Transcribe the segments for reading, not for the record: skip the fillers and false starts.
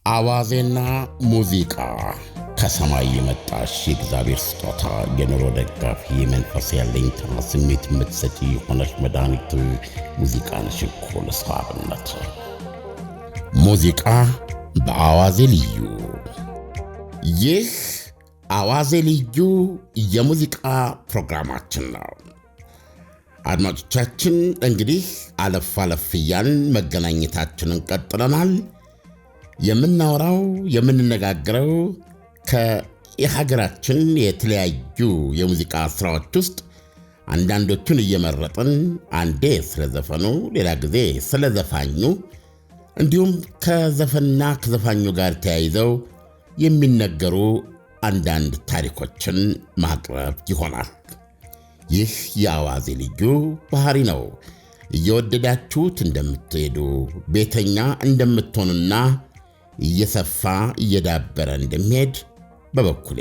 አዋዜና ሙዚቃ ከሰማይ የመጣሽ የእግዚአብሔር ስጦታ የኑሮ ደጋፊ የመንፈስ ያለኝታ ስሜት የምትሰጪ የሆነች መድኃኒት ሙዚቃ ነሽ እኮ ለሰው አብነት። ሙዚቃ በአዋዜ ልዩ። ይህ አዋዜ ልዩ የሙዚቃ ፕሮግራማችን ነው። አድማጮቻችን እንግዲህ አለፍ አለፍ እያልን መገናኘታችንን ቀጥለናል። የምናወራው የምንነጋገረው ከሀገራችን የተለያዩ የሙዚቃ ስራዎች ውስጥ አንዳንዶቹን እየመረጥን አንዴ ስለ ዘፈኑ፣ ሌላ ጊዜ ስለ ዘፋኙ እንዲሁም ከዘፈንና ከዘፋኙ ጋር ተያይዘው የሚነገሩ አንዳንድ ታሪኮችን ማቅረብ ይሆናል። ይህ የአዋዜ ልዩ ባህሪ ነው። እየወደዳችሁት እንደምትሄዱ ቤተኛ እንደምትሆኑና እየሰፋ እየዳበረ እንደሚሄድ በበኩሌ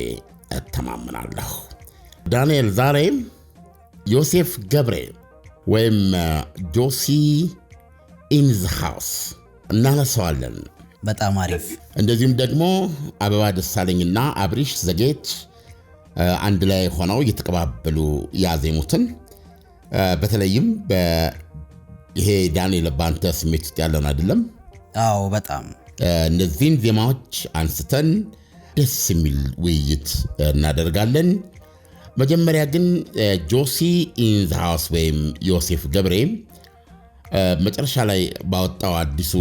እተማመናለሁ። ዳንኤል፣ ዛሬም ዮሴፍ ገብሬ ወይም ጆሲ ኢን ዘ ሃውስ እናነሳዋለን። በጣም አሪፍ። እንደዚሁም ደግሞ አበባ ደሳለኝና አብሪሽ ዘጌት አንድ ላይ ሆነው እየተቀባበሉ ያዜሙትን በተለይም ይሄ ዳንኤል ባንተ ስሜት ውስጥ ያለውን አይደለም? አዎ፣ በጣም እነዚህን ዜማዎች አንስተን ደስ የሚል ውይይት እናደርጋለን። መጀመሪያ ግን ጆሲ ኢን ዘ ሃውስ ወይም ዮሴፍ ገብሬ መጨረሻ ላይ ባወጣው አዲሱ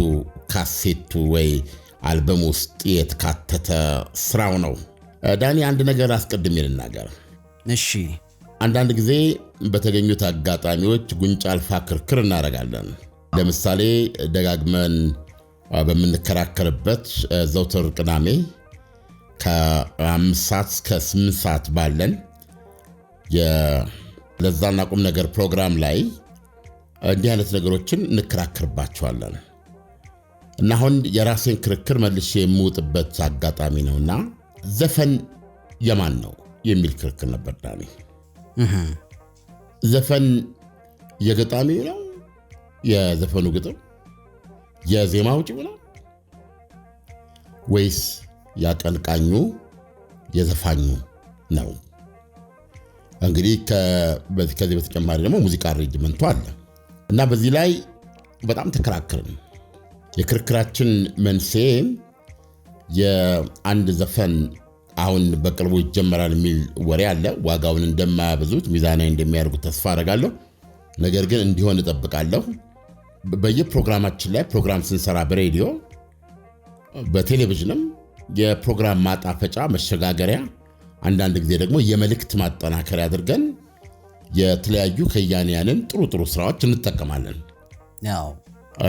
ካሴቱ ወይ አልበም ውስጥ የተካተተ ስራው ነው። ዳኒ፣ አንድ ነገር አስቀድሜ ልናገር። እሺ። አንዳንድ ጊዜ በተገኙት አጋጣሚዎች ጉንጭ አልፋ ክርክር እናደርጋለን። ለምሳሌ ደጋግመን በምንከራከርበት ዘውትር ቅዳሜ ከ5 ሰዓት እስከ 8 ሰዓት ባለን የለዛና ቁም ነገር ፕሮግራም ላይ እንዲህ አይነት ነገሮችን እንከራከርባቸዋለን እና አሁን የራሴን ክርክር መልሼ የምውጥበት አጋጣሚ ነውና ዘፈን የማን ነው የሚል ክርክር ነበር ዳኒ። ዘፈን የገጣሚው ነው? የዘፈኑ ግጥም የዜማው ጭው ነው ወይስ ያቀንቃኙ የዘፋኙ ነው? እንግዲህ ከዚህ በተጨማሪ ደግሞ ሙዚቃ አሬንጅመንቱ አለ እና በዚህ ላይ በጣም ተከራከርን። የክርክራችን መንስኤ የአንድ ዘፈን አሁን በቅርቡ ይጀመራል የሚል ወሬ አለ። ዋጋውን እንደማያበዙት ሚዛናዊ እንደሚያደርጉት ተስፋ አደርጋለሁ። ነገር ግን እንዲሆን እጠብቃለሁ። በየፕሮግራማችን ላይ ፕሮግራም ስንሰራ በሬዲዮ በቴሌቪዥንም የፕሮግራም ማጣፈጫ መሸጋገሪያ፣ አንዳንድ ጊዜ ደግሞ የመልእክት ማጠናከሪያ አድርገን የተለያዩ ከያንያንን ጥሩ ጥሩ ስራዎች እንጠቀማለን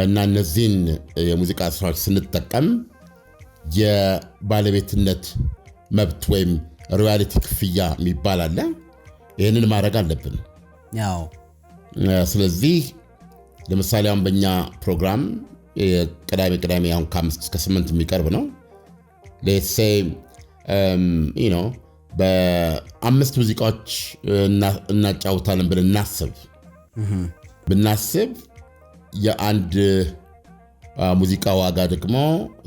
እና እነዚህን የሙዚቃ ስራዎች ስንጠቀም የባለቤትነት መብት ወይም ሮያሊቲ ክፍያ የሚባል አለ። ይህንን ማድረግ አለብን። ስለዚህ ለምሳሌ አሁን በእኛ ፕሮግራም ቅዳሜ አሁን ከ5 እስከ 8 የሚቀርብ ነው። ሌትስ ሴይ በ5 ሙዚቃዎች እናጫውታለን ብለን ብናስብ የአንድ ሙዚቃ ዋጋ ደግሞ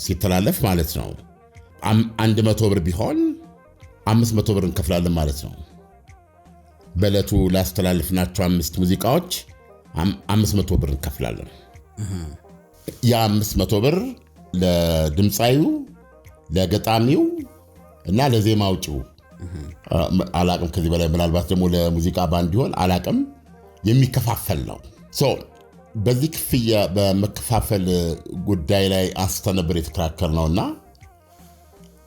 ሲተላለፍ ማለት ነው 100 ብር ቢሆን 500 ብር እንከፍላለን ማለት ነው። በዕለቱ ላስተላልፍናቸው 5 ሙዚቃዎች 500 ብር እንከፍላለን። የ500 ብር ለድምፃዩ፣ ለገጣሚው እና ለዜማ አውጪው አላቅም፣ ከዚህ በላይ ምናልባት ደግሞ ለሙዚቃ ባንድ ይሆን አላቅም፣ የሚከፋፈል ነው። በዚህ ክፍያ በመከፋፈል ጉዳይ ላይ አስተነብር የተከራከር ነውና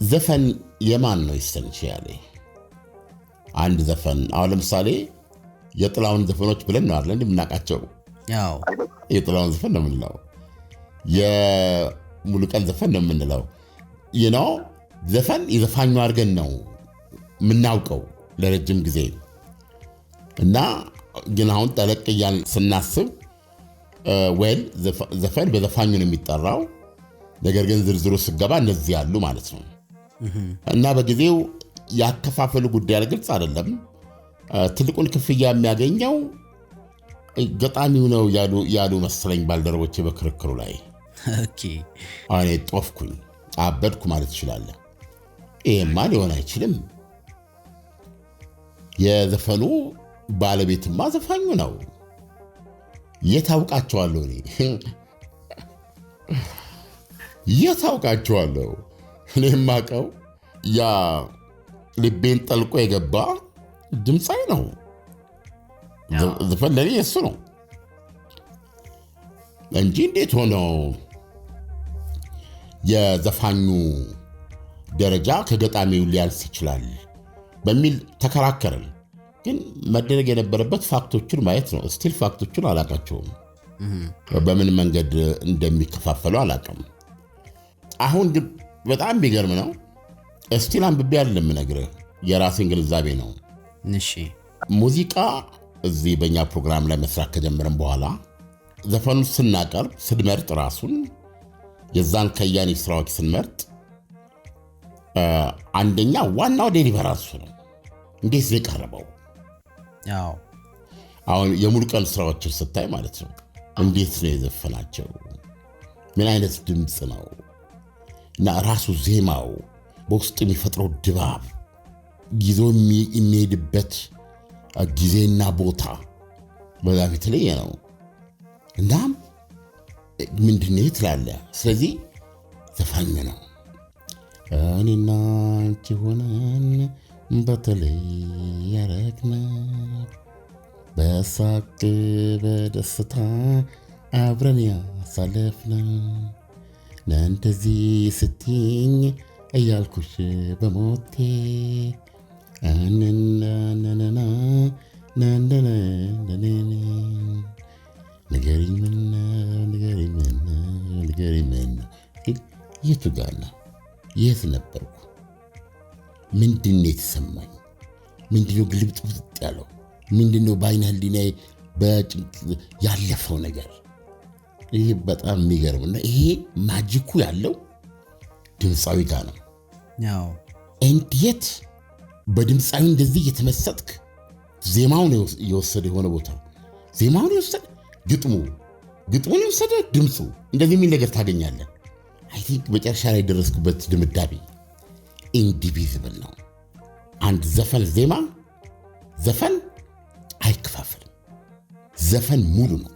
ዘፈን የማን ነው ይሰኝ ይችላል። አንድ ዘፈን አሁን ለምሳሌ የጥላውን ዘፈኖች ብለን ነው አይደል እንደምናውቃቸው? የጥላውን ዘፈን ነው የምንለው፣ የሙሉቀን ዘፈን ነው የምንለው። ዘፈን የዘፋኙ አድርገን ነው የምናውቀው ለረጅም ጊዜ እና ግን አሁን ጠለቅ እያልን ስናስብ ዘፈን በዘፋኙ ነው የሚጠራው። ነገር ግን ዝርዝሩ ስገባ እነዚህ ያሉ ማለት ነው እና በጊዜው ያከፋፈሉ ጉዳይ ግልጽ አይደለም። ትልቁን ክፍያ የሚያገኘው ገጣሚው ነው ያሉ መሰለኝ ባልደረቦቼ በክርክሩ ላይ። ኦኬ እኔ ጦፍኩኝ አበድኩ ማለት ትችላለህ። ይሄማ ሊሆን አይችልም። የዘፈኑ ባለቤትማ ዘፋኙ ነው። የታውቃቸዋለሁ እኔ የታውቃቸዋለሁ እኔ የማውቀው ያ ልቤን ጠልቆ የገባ ድምፃዊ ነው። ዘፈን ለኔ እሱ ነው እንጂ እንዴት ሆነው የዘፋኙ ደረጃ ከገጣሚው ሊያንስ ይችላል በሚል ተከራከርን። ግን መደረግ የነበረበት ፋክቶቹን ማየት ነው። ስቲል ፋክቶቹን አላቃቸውም። በምን መንገድ እንደሚከፋፈሉ አላቅም። አሁን ግን በጣም ቢገርም ነው። ስቲል አንብቤ አይደለም የምነግርህ፣ የራሴን ግንዛቤ ነው። እሺ ሙዚቃ እዚህ በእኛ ፕሮግራም ላይ መስራት ከጀመረን በኋላ ዘፈኑን ስናቀርብ ስንመርጥ ራሱን የዛን ከያኒ ስራዎች ስንመርጥ አንደኛ ዋናው ዴሊቨራንሱ ነው። እንዴት ነው የቀረበው? አሁን የሙሉቀን ስራዎችን ስታይ ማለት ነው እንዴት ነው የዘፈናቸው? ምን አይነት ድምፅ ነው? እና ራሱ ዜማው በውስጥ የሚፈጥረው ድባብ ይዞ የሚሄድበት ጊዜና ቦታ በጣም የተለየ ነው። እናም ምንድነው ትላለህ? ስለዚህ ዘፋኝ ነው። እኔና አንቺ ሆነን በተለይ ያረግነው በሳቅ በደስታ አብረን ያሳለፍነው እንደዚህ ስትይኝ እያልኩሽ በሞቴ አንናናና ናንደናንደኔ ንገሪኝ ምነው የቱ ጋር ነው? የት ነበርኩ? ምንድነው የተሰማኝ? ምንድነው ግልብጥብጥ ያለው? ምንድነው በአይነ ህሊናዬ በጭንቅ ያለፈው ነገር? ይሄ በጣም የሚገርም እና ይሄ ማጂኩ ያለው ድምፃዊ ጋር ነው። እንዴት በድምፃዊ እንደዚህ እየተመሰጥክ ዜማውን የወሰደ የሆነ ቦታ ዜማውን የወሰደ ግጥሙን የወሰደ ድምፁ እንደዚህ የሚል ነገር ታገኛለህ። አይ ቲንክ መጨረሻ ላይ ደረስኩበት ድምዳቤ ኢንዲቪዚብል ነው። አንድ ዘፈን አይከፋፈልም። ዘፈን ሙሉ ነው።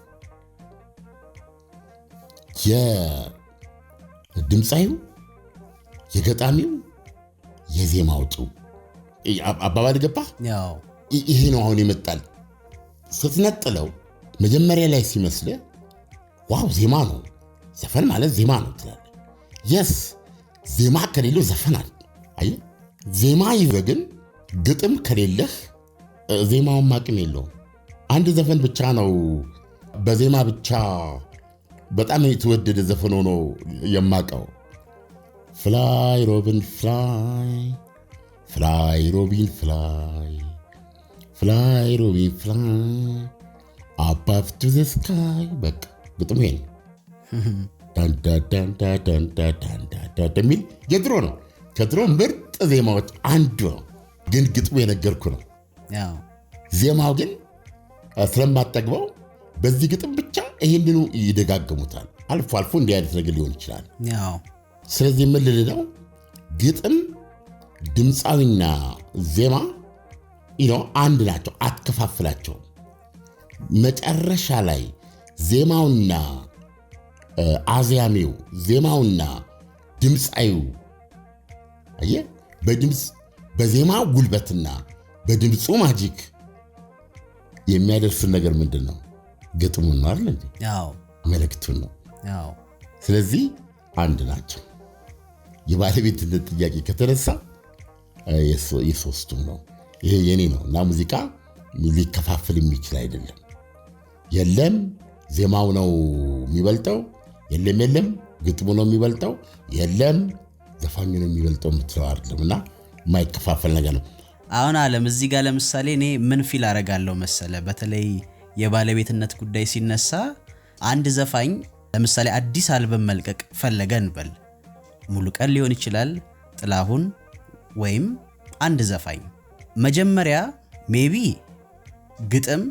የድምፃዊው፣ የገጣሚው፣ የዜማው ጭው አባባል ገባ። ይሄ ነው አሁን ይመጣል። ስትነጥለው መጀመሪያ ላይ ሲመስልህ ዋው ዜማ ነው፣ ዘፈን ማለት ዜማ ነው ትላለህ። የስ ዜማ ከሌለው ዘፈን አለ። አየህ ዜማ ይዘህ ግን ግጥም ከሌለህ ዜማውን ማቅም የለውም። አንድ ዘፈን ብቻ ነው በዜማ ብቻ በጣም የተወደደ ዘፈን ሆኖ የማቀው። ፍላይ ሮቢን ፍላይ፣ ፍላይ ሮቢን ፍላይ፣ ፍላይ ሮቢን ፍላይ አባቭ ቱ ዘ ስካይ። በቃ ግጥሙ ይሄ ነው። ዳንዳዳንዳዳንዳዳንዳ የሚል የድሮ ነው። ከድሮ ምርጥ ዜማዎች አንዱ ነው። ግን ግጥሙ የነገርኩ ነው። ዜማው ግን ስለማጠግበው በዚህ ግጥም ብቻ ይህንኑ ይደጋገሙታል። አልፎ አልፎ እንዲህ አይነት ነገር ሊሆን ይችላል። ስለዚህ ምን ልል ነው፣ ግጥም ድምፃዊና ዜማ አንድ ናቸው፣ አትከፋፍላቸው። መጨረሻ ላይ ዜማውና አዝያሚው፣ ዜማውና ድምፃዊው አየህ በዜማው ጉልበትና በድምፁ ማጂክ የሚያደርስን ነገር ምንድን ነው? ግጥሙን ነው አይደል እንዴ? መልእክቱን ነው። ስለዚህ አንድ ናቸው። የባለቤትነት ጥያቄ ከተነሳ የሶስቱም ነው። ይሄ የኔ ነው እና ሙዚቃ ሊከፋፍል የሚችል አይደለም። የለም ዜማው ነው የሚበልጠው፣ የለም ግጥሙ ነው የሚበልጠው፣ የለም ዘፋኙ ነው የሚበልጠው የምትለው አይደለም። እና የማይከፋፈል ነገር ነው። አሁን ዓለም እዚህ ጋር ለምሳሌ እኔ ምን ፊል አደርጋለሁ መሰለ፣ በተለይ የባለቤትነት ጉዳይ ሲነሳ አንድ ዘፋኝ ለምሳሌ አዲስ አልበም መልቀቅ ፈለገ እንበል፣ ሙሉቀን ሊሆን ይችላል፣ ጥላሁን ወይም አንድ ዘፋኝ መጀመሪያ ሜቢ ግጥም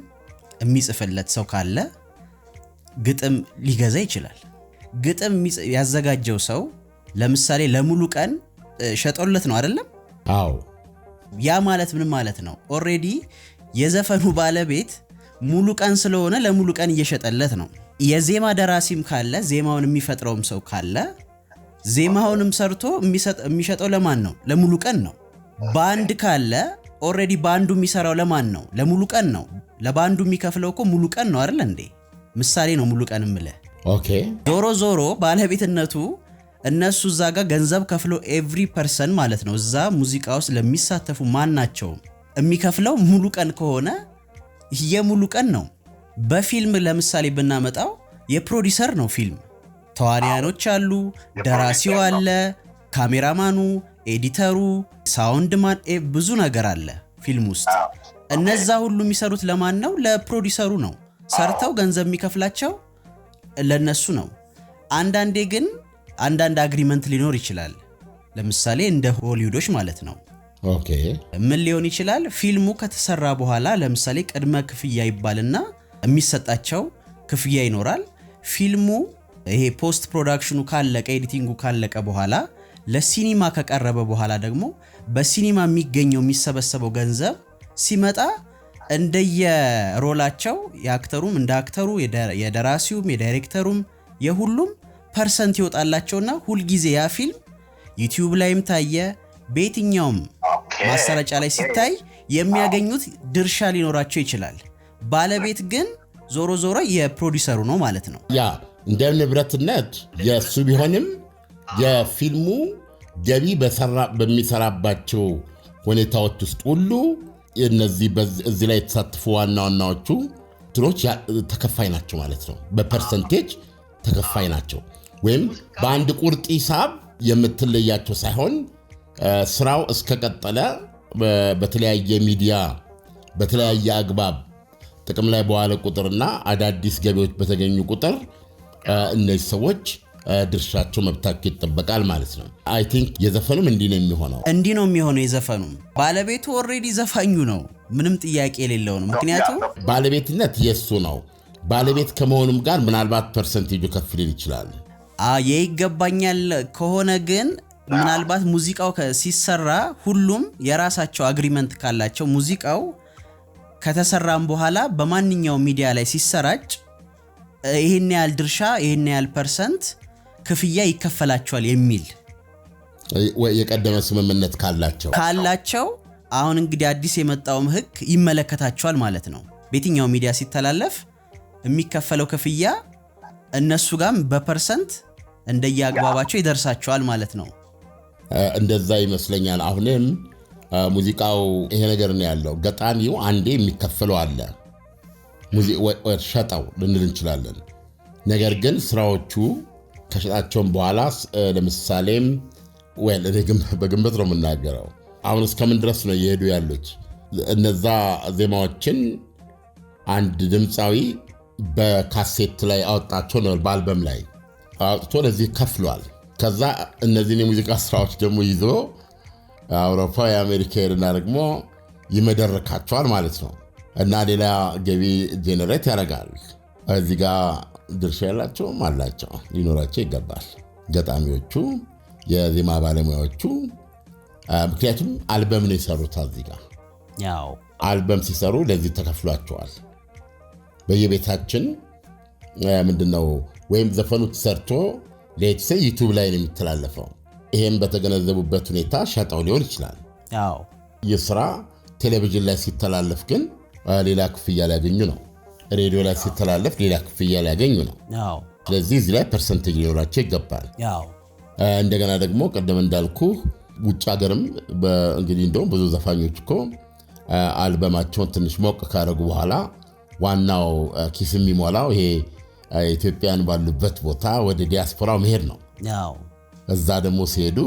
የሚጽፍለት ሰው ካለ ግጥም ሊገዛ ይችላል። ግጥም ያዘጋጀው ሰው ለምሳሌ ለሙሉ ቀን ሸጦለት ነው አይደለም? አዎ። ያ ማለት ምን ማለት ነው? ኦሬዲ የዘፈኑ ባለቤት ሙሉ ቀን ስለሆነ ለሙሉ ቀን እየሸጠለት ነው። የዜማ ደራሲም ካለ ዜማውን የሚፈጥረውም ሰው ካለ ዜማውንም ሰርቶ የሚሸጠው ለማን ነው? ለሙሉ ቀን ነው። ባንድ ካለ ኦሬዲ ባንዱ የሚሰራው ለማን ነው? ለሙሉ ቀን ነው። ለባንዱ የሚከፍለው እኮ ሙሉ ቀን ነው አይደል እንዴ? ምሳሌ ነው ሙሉ ቀን ምልህ። ኦኬ። ዞሮ ባለቤትነቱ እነሱ እዛ ጋር ገንዘብ ከፍሎ ኤቭሪ ፐርሰን ማለት ነው እዛ ሙዚቃ ውስጥ ለሚሳተፉ ማናቸው የሚከፍለው ሙሉ ቀን ከሆነ የሙሉ ቀን ነው። በፊልም ለምሳሌ ብናመጣው የፕሮዲሰር ነው ፊልም። ተዋናዮች አሉ፣ ደራሲው አለ፣ ካሜራማኑ፣ ኤዲተሩ፣ ሳውንድማን፣ ብዙ ነገር አለ ፊልም ውስጥ። እነዛ ሁሉ የሚሰሩት ለማን ነው? ለፕሮዲሰሩ ነው። ሰርተው ገንዘብ የሚከፍላቸው ለነሱ ነው። አንዳንዴ ግን አንዳንድ አግሪመንት ሊኖር ይችላል። ለምሳሌ እንደ ሆሊውዶች ማለት ነው። ኦኬ። ምን ሊሆን ይችላል? ፊልሙ ከተሰራ በኋላ ለምሳሌ ቅድመ ክፍያ ይባልና የሚሰጣቸው ክፍያ ይኖራል። ፊልሙ ይሄ ፖስት ፕሮዳክሽኑ ካለቀ ኤዲቲንጉ ካለቀ በኋላ ለሲኒማ ከቀረበ በኋላ ደግሞ በሲኒማ የሚገኘው የሚሰበሰበው ገንዘብ ሲመጣ እንደየሮላቸው የአክተሩም እንደ አክተሩ የደራሲውም የዳይሬክተሩም የሁሉም ፐርሰንት ይወጣላቸውና ሁል ጊዜ ያ ፊልም ዩቲዩብ ላይም ታየ በየትኛውም ማሰራጫ ላይ ሲታይ የሚያገኙት ድርሻ ሊኖራቸው ይችላል። ባለቤት ግን ዞሮ የፕሮዲሰሩ ነው ማለት ነው። ያ እንደ ንብረትነት የሱ ቢሆንም የፊልሙ ገቢ በሚሰራባቸው ሁኔታዎች ውስጥ ሁሉ እነዚህ እዚህ ላይ የተሳተፉ ዋናዎቹ ትሮች ተከፋይ ናቸው ማለት ነው። በፐርሰንቴጅ ተከፋይ ናቸው። ወይም በአንድ ቁርጥ ሂሳብ የምትለያቸው ሳይሆን ስራው እስከቀጠለ በተለያየ ሚዲያ በተለያየ አግባብ ጥቅም ላይ በዋለ ቁጥርና አዳዲስ ገቢዎች በተገኙ ቁጥር እነዚህ ሰዎች ድርሻቸው መብታቸው ይጠበቃል ማለት ነው። አይ ቲንክ የዘፈኑም እንዲህ ነው የሚሆነው። የዘፈኑም ባለቤቱ ኦሬዲ ዘፋኙ ነው፣ ምንም ጥያቄ የሌለው ነው። ምክንያቱም ባለቤትነት የሱ ነው። ባለቤት ከመሆኑም ጋር ምናልባት ፐርሰንቴጁ ከፍ ሊል ይችላል። ይገባኛል ከሆነ ግን ምናልባት ሙዚቃው ሲሰራ ሁሉም የራሳቸው አግሪመንት ካላቸው ሙዚቃው ከተሰራም በኋላ በማንኛውም ሚዲያ ላይ ሲሰራጭ ይሄን ያህል ድርሻ ይሄን ያህል ፐርሰንት ክፍያ ይከፈላቸዋል የሚል የቀደመ ስምምነት ካላቸው አሁን እንግዲህ አዲስ የመጣውም ህግ ይመለከታቸዋል ማለት ነው። በየትኛው ሚዲያ ሲተላለፍ የሚከፈለው ክፍያ እነሱ ጋርም በፐርሰንት እንደየአግባባቸው ይደርሳቸዋል ማለት ነው። እንደዛ ይመስለኛል። አሁንም ሙዚቃው ይሄ ነገር ነው ያለው። ገጣሚው አንዴ የሚከፈለው አለ ሸጠው ልንል እንችላለን። ነገር ግን ስራዎቹ ከሸጣቸውን በኋላ ለምሳሌም በግምት ነው የምናገረው፣ አሁን እስከምን ድረስ ነው እየሄዱ ያሉት እነዛ ዜማዎችን አንድ ድምፃዊ በካሴት ላይ አወጣቸው ነው በአልበም ላይ አውጥቶ ለዚህ ከፍሏል። ከዛ እነዚህን የሙዚቃ ስራዎች ደግሞ ይዞ አውሮፓ የአሜሪካ ሄድና ደግሞ ይመደረካቸዋል ማለት ነው እና ሌላ ገቢ ጄኔሬት ያደርጋል። እዚህ ጋር ድርሻ ያላቸውም አላቸው፣ ሊኖራቸው ይገባል ገጣሚዎቹ፣ የዜማ ባለሙያዎቹ። ምክንያቱም አልበም ነው የሰሩት። እዚህ ጋር ያው አልበም ሲሰሩ ለዚህ ተከፍሏቸዋል። በየቤታችን ምንድነው ወይም ዘፈኑ ተሰርቶ ለኤክሴ ዩቲዩብ ላይ ነው የሚተላለፈው። ይሄን በተገነዘቡበት ሁኔታ ሸጠው ሊሆን ይችላል። ያው የስራ ቴሌቪዥን ላይ ሲተላለፍ ግን ሌላ ክፍያ ሊያገኙ ነው። ሬዲዮ ላይ ሲተላለፍ ሌላ ክፍያ ሊያገኙ ነው። ያው ስለዚህ እዚህ ላይ ፐርሰንቴጅ ሊኖራቸው ይገባል። ያው እንደገና ደግሞ ቀደም እንዳልኩ ውጭ ሀገርም እንግዲህ እንደውም ብዙ ዘፋኞች እኮ አልበማቸውን ትንሽ ሞቅ ካደረጉ በኋላ ዋናው ኪስ የሚሞላው ይሄ ኢትዮጵያን ባሉበት ቦታ ወደ ዲያስፖራው መሄድ ነው። ያው እዛ ደግሞ ሲሄዱ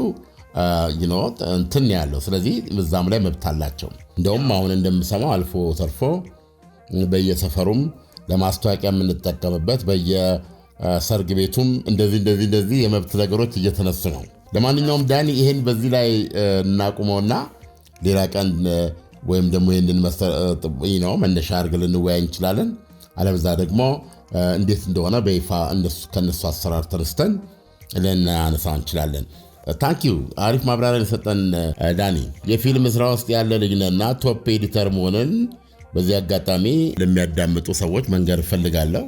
እንትን ያለው። ስለዚህ እዛም ላይ መብት አላቸው። እንደውም አሁን እንደምሰማው አልፎ ተርፎ በየሰፈሩም ለማስታወቂያ የምንጠቀምበት በየሰርግ ቤቱም እንደዚህ የመብት ነገሮች እየተነሱ ነው። ለማንኛውም ዳኒ ይሄን በዚህ ላይ እናቁመውና ሌላ ቀን ወይም ደግሞ ይህንን መነሻ አድርገን ልንወያይ እንችላለን። አለበዛ ደግሞ እንዴት እንደሆነ በይፋ ከነሱ አሰራር ተነስተን ልናነሳው እንችላለን። ታንኪዩ አሪፍ ማብራሪያ የሰጠን ዳኒ። የፊልም ስራ ውስጥ ያለ ልጅ ነህና ቶፕ ኤዲተር መሆንን በዚህ አጋጣሚ ለሚያዳምጡ ሰዎች መንገር እፈልጋለሁ።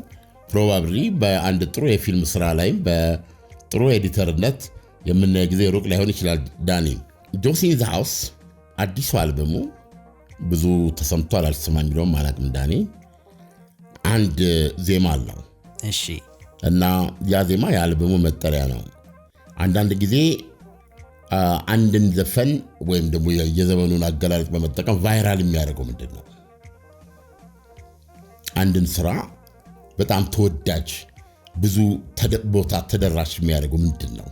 ፕሮባብሊ በአንድ ጥሩ የፊልም ስራ ላይም በጥሩ ኤዲተርነት የምናየው ጊዜ ሩቅ ላይሆን ይችላል። ዳኒ ጆሲ ኢን ዘ ሃውስ አዲሱ አልበሙ ብዙ ተሰምቷል አልተሰማም የሚለውም አላውቅም። ዳኒ አንድ ዜማ አለው። እሺ። እና ያ ዜማ የአልበሙ መጠሪያ ነው። አንዳንድ ጊዜ አንድን ዘፈን ወይም ደግሞ የዘመኑን አገላለጽ በመጠቀም ቫይራል የሚያደርገው ምንድን ነው? አንድን ስራ በጣም ተወዳጅ ብዙ ቦታ ተደራሽ የሚያደርገው ምንድን ነው?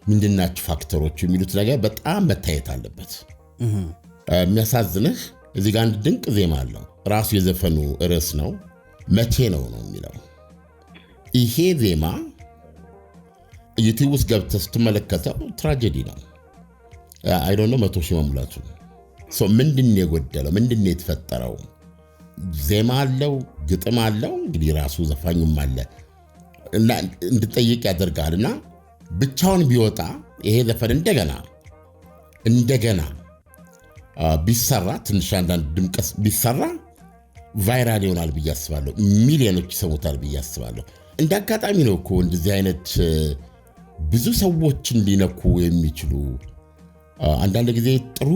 ምንድናቸው ፋክተሮች የሚሉት ነገር በጣም መታየት አለበት። የሚያሳዝንህ እዚህ ጋር አንድ ድንቅ ዜማ አለው። ራሱ የዘፈኑ ርዕስ ነው፣ መቼ ነው የሚለው። ይሄ ዜማ ዩቲዩብ ውስጥ ገብተህ ስትመለከተው ትራጀዲ ነው። አይ ዶንት ኖ 100 ሺህ መሙላቱ። ምንድን ነው የጎደለው? ምንድን ነው የተፈጠረው? ዜማ አለው፣ ግጥም አለው፣ እንግዲህ ራሱ ዘፋኙም አለ እና እንድጠይቅ ያደርጋል። እና ብቻውን ቢወጣ ይሄ ዘፈን እንደገና ቢሰራ ትንሽ አንዳንድ ድምቀት ቢሰራ ቫይራል ይሆናል ብዬ አስባለሁ። ሚሊዮኖች ይሰሙታል ብዬ አስባለሁ። እንደ አጋጣሚ ነው እኮ እንደዚህ አይነት ብዙ ሰዎችን ሊነኩ የሚችሉ አንዳንድ ጊዜ ጥሩ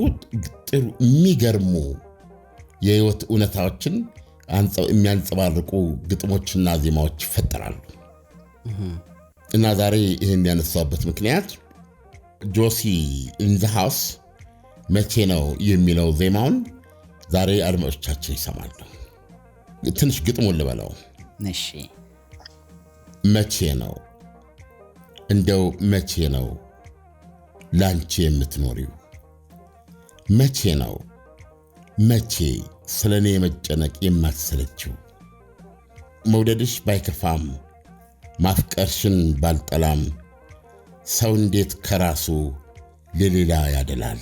የሚገርሙ የህይወት እውነታዎችን የሚያንጸባርቁ ግጥሞችና ዜማዎች ይፈጠራሉ። እና ዛሬ ይህን ያነሳበት ምክንያት ጆሲ ኢን ዘ ሃውስ መቼ ነው የሚለው ዜማውን ዛሬ አድማጮቻችን ይሰማሉ። ትንሽ ግጥሙን ልበለው። እሺ። መቼ ነው እንደው መቼ ነው ላንቺ የምትኖሪው? መቼ ነው መቼ ስለኔ መጨነቅ የማትሰለችው? መውደድሽ ባይከፋም ማፍቀርሽን ባልጠላም ሰው እንዴት ከራሱ ለሌላ ያደላል?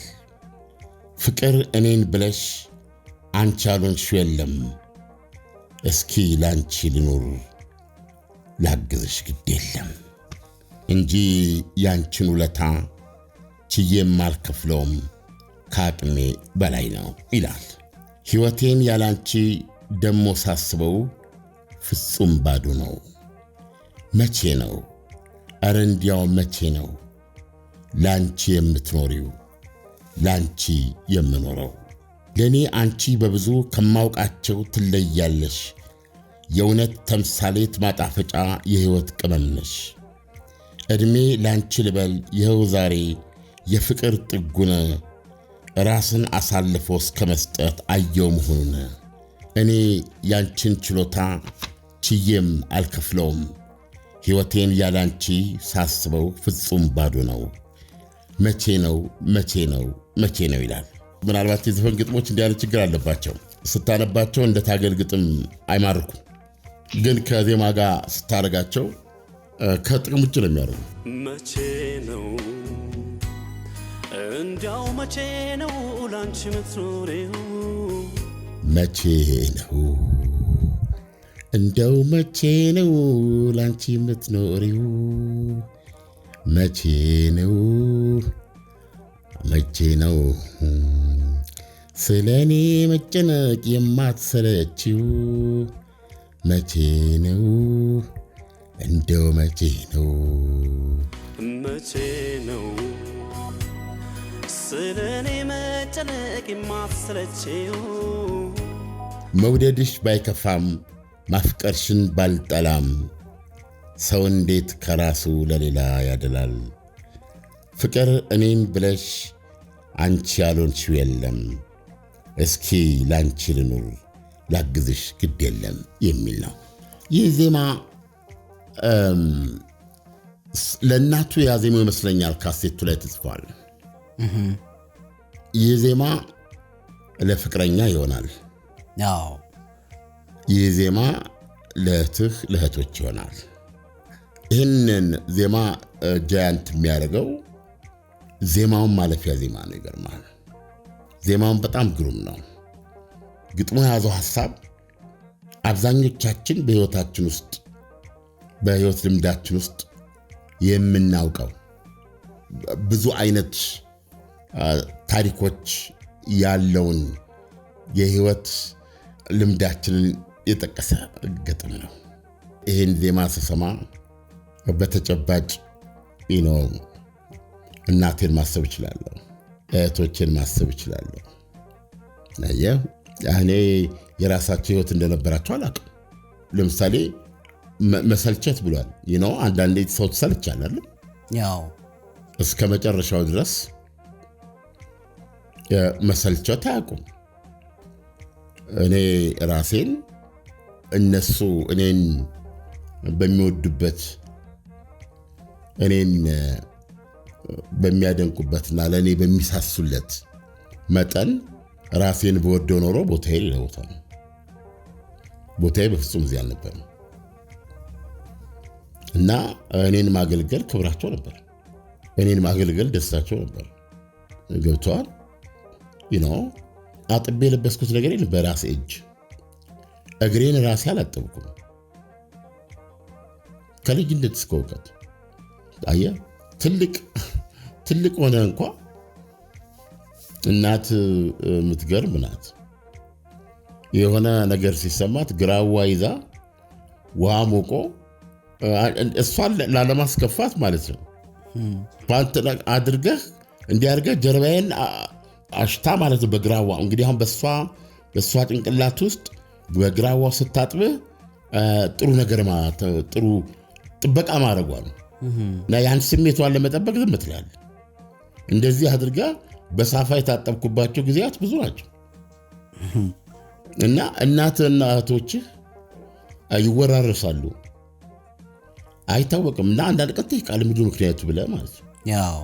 ፍቅር እኔን ብለሽ አንቺ ያልሆንሽው የለም። እስኪ ላንቺ ልኑር ላግዝሽ ግድ የለም እንጂ ያንቺን ውለታ ችዬም አልከፍለውም ከአቅሜ በላይ ነው ይላል። ሕይወቴን ያላንቺ ደሞ ሳስበው ፍጹም ባዶ ነው። መቼ ነው ኧረ እንዲያው መቼ ነው ላንቺ የምትኖሪው ላንቺ የምኖረው? ለኔ አንቺ በብዙ ከማውቃቸው ትለያለሽ። የእውነት ተምሳሌት ማጣፈጫ የሕይወት ቅመም ነሽ። ዕድሜ ላንቺ ልበል ይኸው ዛሬ የፍቅር ጥጉነ ራስን አሳልፎ እስከ መስጠት አየው መሆኑን እኔ ያንቺን ችሎታ ችዬም አልከፍለውም። ሕይወቴን ያላንቺ ሳስበው ፍጹም ባዶ ነው። መቼ ነው መቼ ነው መቼ ነው ይላል። ምናልባት የዘፈን ግጥሞች እንዲህ አይነት ችግር አለባቸው። ስታነባቸው እንደ ታገል ግጥም አይማርኩም፣ ግን ከዜማ ጋር ስታረጋቸው ከጥቅም ውጭ ነው የሚያደርጉ። መቼ ነው እንዲያው መቼ ነው ላንቺ የምትኖሪው? መቼ ነው እንደው መቼ ነው ላንቺ የምትኖሪው? መቼ ነው መቼ ነው ስለኔ መጨነቅ የማትሰለችው? መቼ ነው እንደው መቼ ነው መቼ ነው ስለኔ መጨነቅ የማትሰለችው? መውደድሽ ባይከፋም ማፍቀርሽን ባልጠላም ሰው እንዴት ከራሱ ለሌላ ያደላል? ፍቅር እኔን ብለሽ አንቺ ያልሆንሽው የለም። እስኪ ላንቺ ልኑር ላግዝሽ ግድ የለም የሚል ነው። ይህ ዜማ ለእናቱ ያዜመው ይመስለኛል። ካሴቱ ላይ ተጽፏል። ይህ ዜማ ለፍቅረኛ ይሆናል። ይህ ዜማ ለእህትህ ለእህቶች ይሆናል። ይህንን ዜማ ጃያንት የሚያደርገው ዜማውን ማለፊያ ዜማ ነው። ይገርማል። ዜማውን በጣም ግሩም ነው። ግጥሙ የያዘው ሐሳብ አብዛኞቻችን በሕይወታችን ውስጥ በሕይወት ልምዳችን ውስጥ የምናውቀው ብዙ አይነት ታሪኮች ያለውን የህይወት ልምዳችንን የጠቀሰ ግጥም ነው። ይህን ዜማ ስሰማ በተጨባጭ እናቴን ማሰብ እችላለሁ፣ እህቶቼን ማሰብ እችላለሁ። እኔ የራሳቸው ህይወት እንደነበራቸው አላውቅም። ለምሳሌ መሰልቸት ብሏል። አንዳንዴ ሰው ትሰልቻለህ ያው እስከ መጨረሻው ድረስ መሰልቸት አያውቁም። እኔ ራሴን እነሱ እኔን በሚወዱበት እኔን በሚያደንቁበትና ለእኔ በሚሳሱለት መጠን ራሴን በወደው ኖሮ ቦታዬ ሌላ ቦታ ነው። ቦታዬ በፍጹም እዚህ አልነበረም እና እኔን ማገልገል ክብራቸው ነበር። እኔን ማገልገል ደስታቸው ነበር። ገብቶሃል? አጥቤ የለበስኩት ነገር የለም በራሴ እጅ። እግሬን ራሴ አላጠብኩም ከልጅነት እስከ እውቀት። አየህ፣ ትልቅ ሆነ እንኳ እናት የምትገርም ናት። የሆነ ነገር ሲሰማት ግራዋ ይዛ ውሃ ሞቆ እሷን ላለማስከፋት ማለት ነው ፓንት አድርገህ እንዲያርገህ ጀርባዬን አሽታ ማለት ነው በግራዋ። እንግዲህ አሁን በሷ ጭንቅላት ውስጥ በግራዋው ስታጥብህ ጥሩ ነገር ጥሩ ጥበቃ ማድረጓ ነው እና ያን ስሜቷን ለመጠበቅ ዝም ትላለህ። እንደዚህ አድርጋ በሳፋ የታጠብኩባቸው ጊዜያት ብዙ ናቸው። እና እናትና እህቶችህ ይወራረሳሉ፣ አይታወቅም። እና አንዳንድ ቀን ትይቃል ምንድን ምክንያቱ ብለህ ማለት ነው። ያው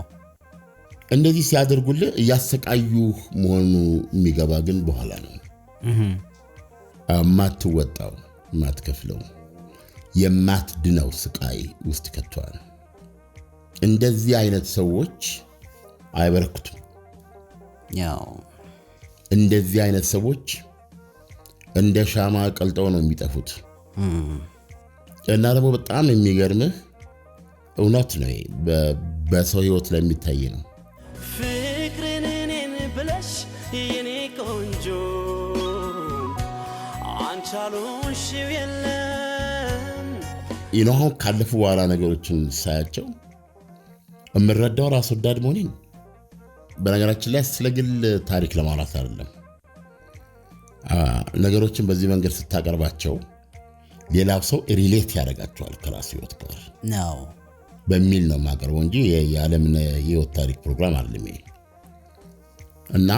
እንደዚህ ሲያደርጉልህ እያሰቃዩህ መሆኑ የሚገባ ግን በኋላ ነው። የማትወጣው የማትከፍለው የማትድነው ስቃይ ውስጥ ከተዋል። እንደዚህ አይነት ሰዎች አይበረክቱም። ያው እንደዚህ አይነት ሰዎች እንደ ሻማ ቀልጠው ነው የሚጠፉት። እና ደግሞ በጣም የሚገርምህ እውነት ነው፣ በሰው ህይወት ላይ የሚታይ ነው። ፍቅርን እኔን ብለሽ የኔ ቆንጆ አንቻሉሽው የለም። አሁን ካለፉ በኋላ ነገሮችን ሳያቸው የምረዳው ራስ ወዳድ መሆኔን። በነገራችን ላይ ስለ ግል ታሪክ ለማውራት አይደለም። ነገሮችን በዚህ መንገድ ስታቀርባቸው ሌላው ሰው ሪሌት ያደርጋቸዋል ከራስ ህይወት ጋር ነው በሚል ነው የማቀርበው እንጂ የዓለምን የህይወት ታሪክ ፕሮግራም አይደለም። እና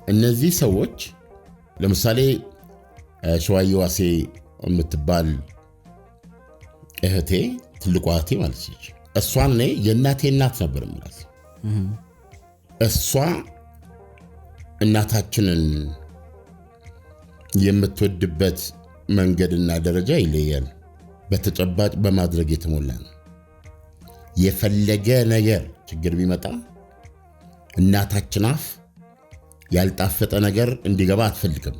እነዚህ ሰዎች ለምሳሌ ሸዋዬ ዋሴ የምትባል እህቴ፣ ትልቋ እህቴ ማለት ነች። እሷን እኔ የእናቴ እናት ነበር ማለት እሷ እናታችንን የምትወድበት መንገድና ደረጃ ይለያል። በተጨባጭ በማድረግ የተሞላ ነው። የፈለገ ነገር ችግር ቢመጣ እናታችን አፍ ያልጣፈጠ ነገር እንዲገባ አትፈልግም።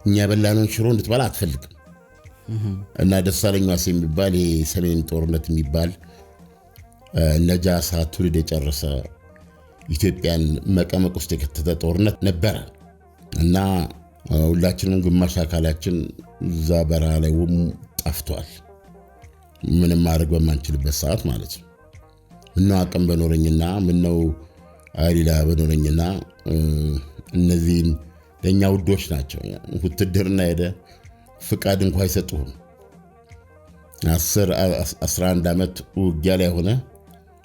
እኛ በላነውን ሽሮ እንድትበላ አትፈልግም። እና ደሳለኝ ዋሴ የሚባል የሰሜን ጦርነት የሚባል ነጃሳ ትውልድ የጨረሰ ኢትዮጵያን መቀመቅ ውስጥ የከተተ ጦርነት ነበረ እና ሁላችንም ግማሽ አካላችን እዛ በረሃ ላይ ጠፍቷል። ምንም ማድረግ በማንችልበት ሰዓት ማለት ነው። ምነው አቅም በኖረኝና ምነው አይላ በኖረኝና እነዚህን ለኛ ውዶች ናቸው። ውትድርና ሄደ ፍቃድ እንኳን አይሰጡህም። 11 ዓመት ውጊያ ላይ ሆነ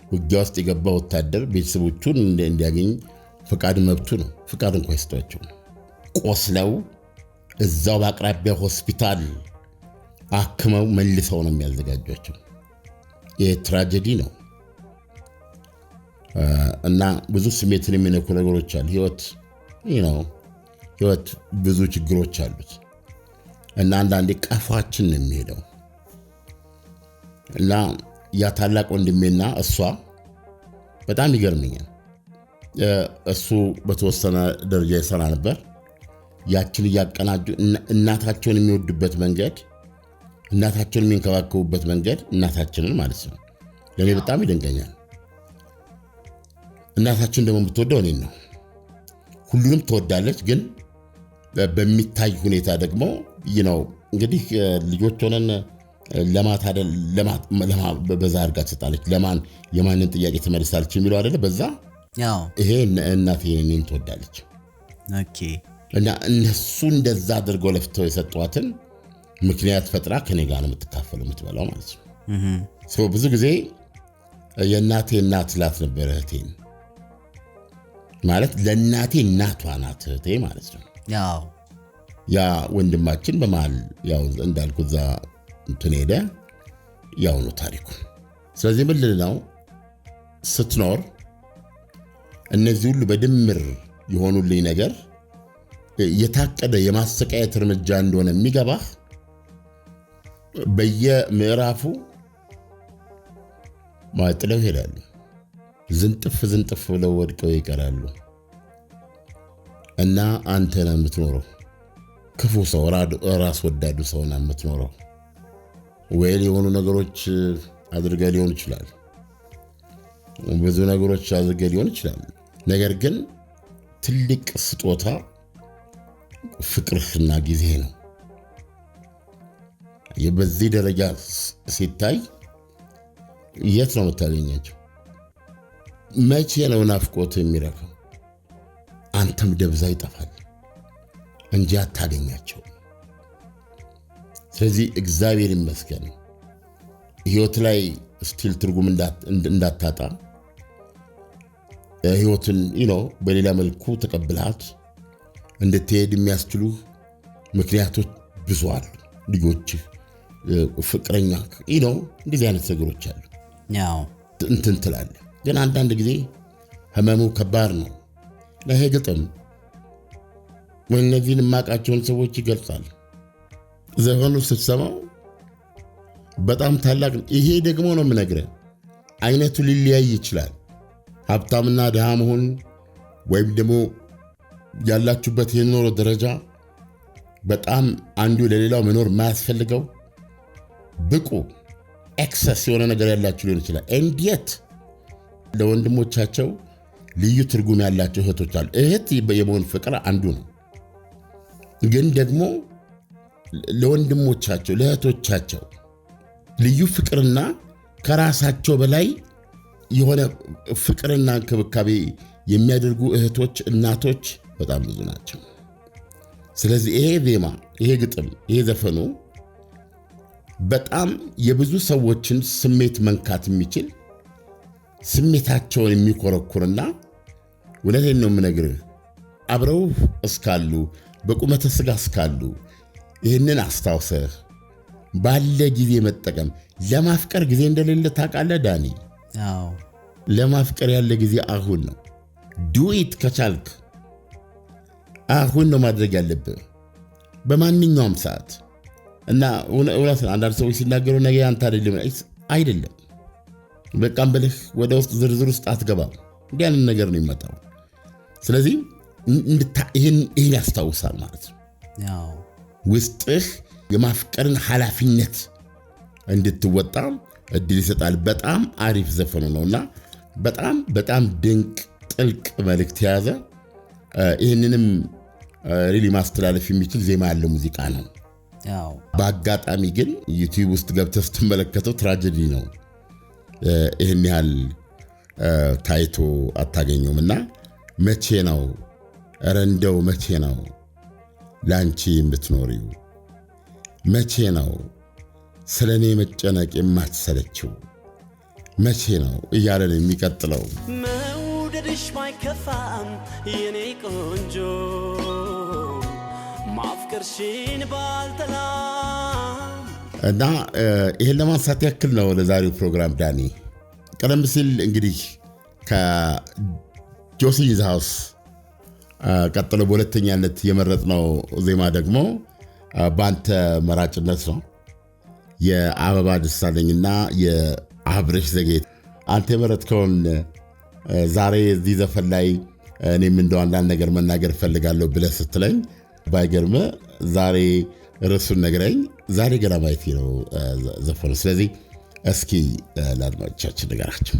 ውጊያ ውስጥ የገባ ወታደር ቤተሰቦቹን እንዲያገኝ ፍቃድ መብቱ ነው። ፍቃድ እንኳን አይሰጧቸው። ቆስለው እዛው በአቅራቢያ ሆስፒታል አክመው መልሰው ነው የሚያዘጋጇቸው። ይህ ትራጀዲ ነው። እና ብዙ ስሜትን የሚነኩ ነገሮች አሉ። ህይወት ብዙ ችግሮች አሉት እና አንዳንዴ ቀፋችን ነው የሚሄደው። እና ያ ታላቅ ወንድሜና እሷ በጣም ይገርመኛል። እሱ በተወሰነ ደረጃ ይሰራ ነበር። ያችን እያቀናጁ እናታቸውን የሚወዱበት መንገድ፣ እናታቸውን የሚንከባከቡበት መንገድ፣ እናታችንን ማለት ነው ለእኔ በጣም ይደንቀኛል። እናታችን ደግሞ የምትወደው እኔን ነው። ሁሉንም ትወዳለች፣ ግን በሚታይ ሁኔታ ደግሞ እንግዲህ ልጆች ሆነን ለማታደል በዛ አድርጋ ትሰጣለች። ለማን የማንን ጥያቄ ትመልሳለች የሚለው አይደለ? በዛ ይሄ እናቴ እኔን ትወዳለች። ኦኬ። እና እነሱ እንደዛ አድርገው ለፍተው የሰጧትን ምክንያት ፈጥራ ከኔ ጋር ነው የምትካፈለው የምትበላው ማለት ነው። ብዙ ጊዜ የእናቴ እናት ላት ነበር እህቴን ማለት ለእናቴ እናቷ ናት እህቴ ማለት ነው። ያ ወንድማችን በመሃል ያው እንዳልኩ እዛ እንትን ሄደ፣ ያው ነው ታሪኩ። ስለዚህ ምን ልለው ስትኖር እነዚህ ሁሉ በድምር የሆኑልኝ ነገር የታቀደ የማሰቃየት እርምጃ እንደሆነ የሚገባህ በየምዕራፉ ማጥለው ይሄዳሉ። ዝንጥፍ ብለው ወድቀው ይቀራሉ። እና አንተ ነህ የምትኖረው። ክፉ ሰው ራስ ወዳዱ ሰው ነህ የምትኖረው። ወይ የሆኑ ነገሮች አድርገህ ሊሆን ይችላል፣ ብዙ ነገሮች አድርገህ ሊሆን ይችላል። ነገር ግን ትልቅ ስጦታ ፍቅርህና ጊዜ ነው። በዚህ ደረጃ ሲታይ የት ነው የምታገኛቸው? መቼ ነው ናፍቆት የሚረካው? አንተም ደብዛ ይጠፋል እንጂ አታገኛቸው። ስለዚህ እግዚአብሔር ይመስገን ህይወት ላይ ስቲል ትርጉም እንዳታጣ ህይወትን በሌላ መልኩ ተቀብላት እንድትሄድ የሚያስችሉ ምክንያቶች ብዙ አሉ። ልጆችህ፣ ፍቅረኛ እንደዚህ አይነት ነገሮች አሉ። እንትን ትላለህ። ግን አንዳንድ ጊዜ ህመሙ ከባድ ነው። ለይሄ ግጥም እነዚህን የማውቃቸውን ሰዎች ይገልጻል። ዘፈኑ ስትሰማው በጣም ታላቅ ነው። ይሄ ደግሞ ነው የምነግርህ፣ አይነቱ ሊለያይ ይችላል። ሀብታምና ድሃ መሆን ወይም ደግሞ ያላችሁበት የኑሮ ደረጃ በጣም አንዱ ለሌላው መኖር የማያስፈልገው ብቁ ኤክሰስ የሆነ ነገር ያላችሁ ሊሆን ይችላል። እንዴት ለወንድሞቻቸው ልዩ ትርጉም ያላቸው እህቶች አሉ። እህት የመሆን ፍቅር አንዱ ነው። ግን ደግሞ ለወንድሞቻቸው ለእህቶቻቸው ልዩ ፍቅርና ከራሳቸው በላይ የሆነ ፍቅርና እንክብካቤ የሚያደርጉ እህቶች፣ እናቶች በጣም ብዙ ናቸው። ስለዚህ ይሄ ዜማ፣ ይሄ ግጥም፣ ይሄ ዘፈኑ በጣም የብዙ ሰዎችን ስሜት መንካት የሚችል ስሜታቸውን የሚኮረኩርና እውነቴን ነው የምነግርህ አብረው እስካሉ በቁመተ ሥጋ እስካሉ ይህንን አስታውሰህ ባለ ጊዜ መጠቀም። ለማፍቀር ጊዜ እንደሌለ ታውቃለህ ዳኒ? ለማፍቀር ያለ ጊዜ አሁን ነው። ዱኢት ከቻልክ አሁን ነው ማድረግ ያለብህ በማንኛውም ሰዓት። እና እውነት አንዳንድ ሰዎች ሲናገሩ ነገ አንተ አይደለም በቃም ብለህ ወደ ውስጥ ዝርዝር ውስጥ አትገባም። እንዲህ አይነት ነገር ነው የሚመጣው። ስለዚህ ይህን ያስታውሳል ማለት ነው። ውስጥህ የማፍቀርን ኃላፊነት እንድትወጣ እድል ይሰጣል። በጣም አሪፍ ዘፈኑ ነውና በጣም ድንቅ ጥልቅ መልእክት የያዘ ይህንንም ሪሊ ማስተላለፍ የሚችል ዜማ ያለው ሙዚቃ ነው። በአጋጣሚ ግን ዩቲዩብ ውስጥ ገብተህ ስትመለከተው ትራጀዲ ነው። ይህን ያህል ታይቶ አታገኘውም። እና መቼ ነው እንደው መቼ ነው ለአንቺ የምትኖሪው? መቼ ነው ስለኔ መጨነቅ የማትሰለችው? መቼ ነው እያለ ነው የሚቀጥለው። መውደድሽ ባይከፋም የኔ ቆንጆ ማፍቀርሽን ባልጠላም። እና ይህን ለማንሳት ያክል ነው ለዛሬው ፕሮግራም ዳኒ። ቀደም ሲል እንግዲህ ከጆሲ ኢን ዘ ሃውስ ቀጥሎ በሁለተኛነት የመረጥነው ዜማ ደግሞ በአንተ መራጭነት ነው። የአበባ ደሳለኝና የአብረሽ ዘጌት አንተ የመረጥከውን ዛሬ እዚህ ዘፈን ላይ እኔም እንደው አንዳንድ ነገር መናገር እፈልጋለሁ ብለህ ስትለኝ ባይገርምህ ዛሬ ርዕሱን ነግረኝ ዛሬ ገና ማየቴ ነው ዘፈኑ። ስለዚህ እስኪ ለአድማጮቻችን ንገራቸው።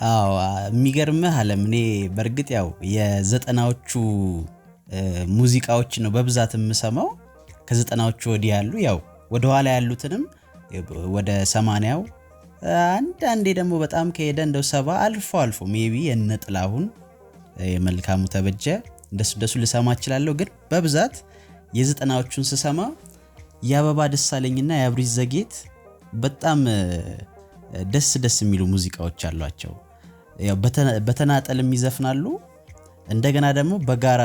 አዎ የሚገርምህ ዓለም እኔ በእርግጥ ያው የዘጠናዎቹ ሙዚቃዎች ነው በብዛት የምሰማው። ከዘጠናዎቹ ወዲህ ያሉ ያው ወደ ኋላ ያሉትንም ወደ 80ው አንዳንዴ ደግሞ በጣም ከሄደ እንደው 70 አልፎ ሜቢ የነጥላሁን የመልካሙ ተበጀ እንደሱ ልሰማ እችላለሁ። ግን በብዛት የዘጠናዎቹን ስሰማ የአበባ ደሳለኝና የአብሪሽ ዘጌት በጣም ደስ የሚሉ ሙዚቃዎች አሏቸው። ያው በተናጠልም ይዘፍናሉ። እንደገና ደግሞ በጋራ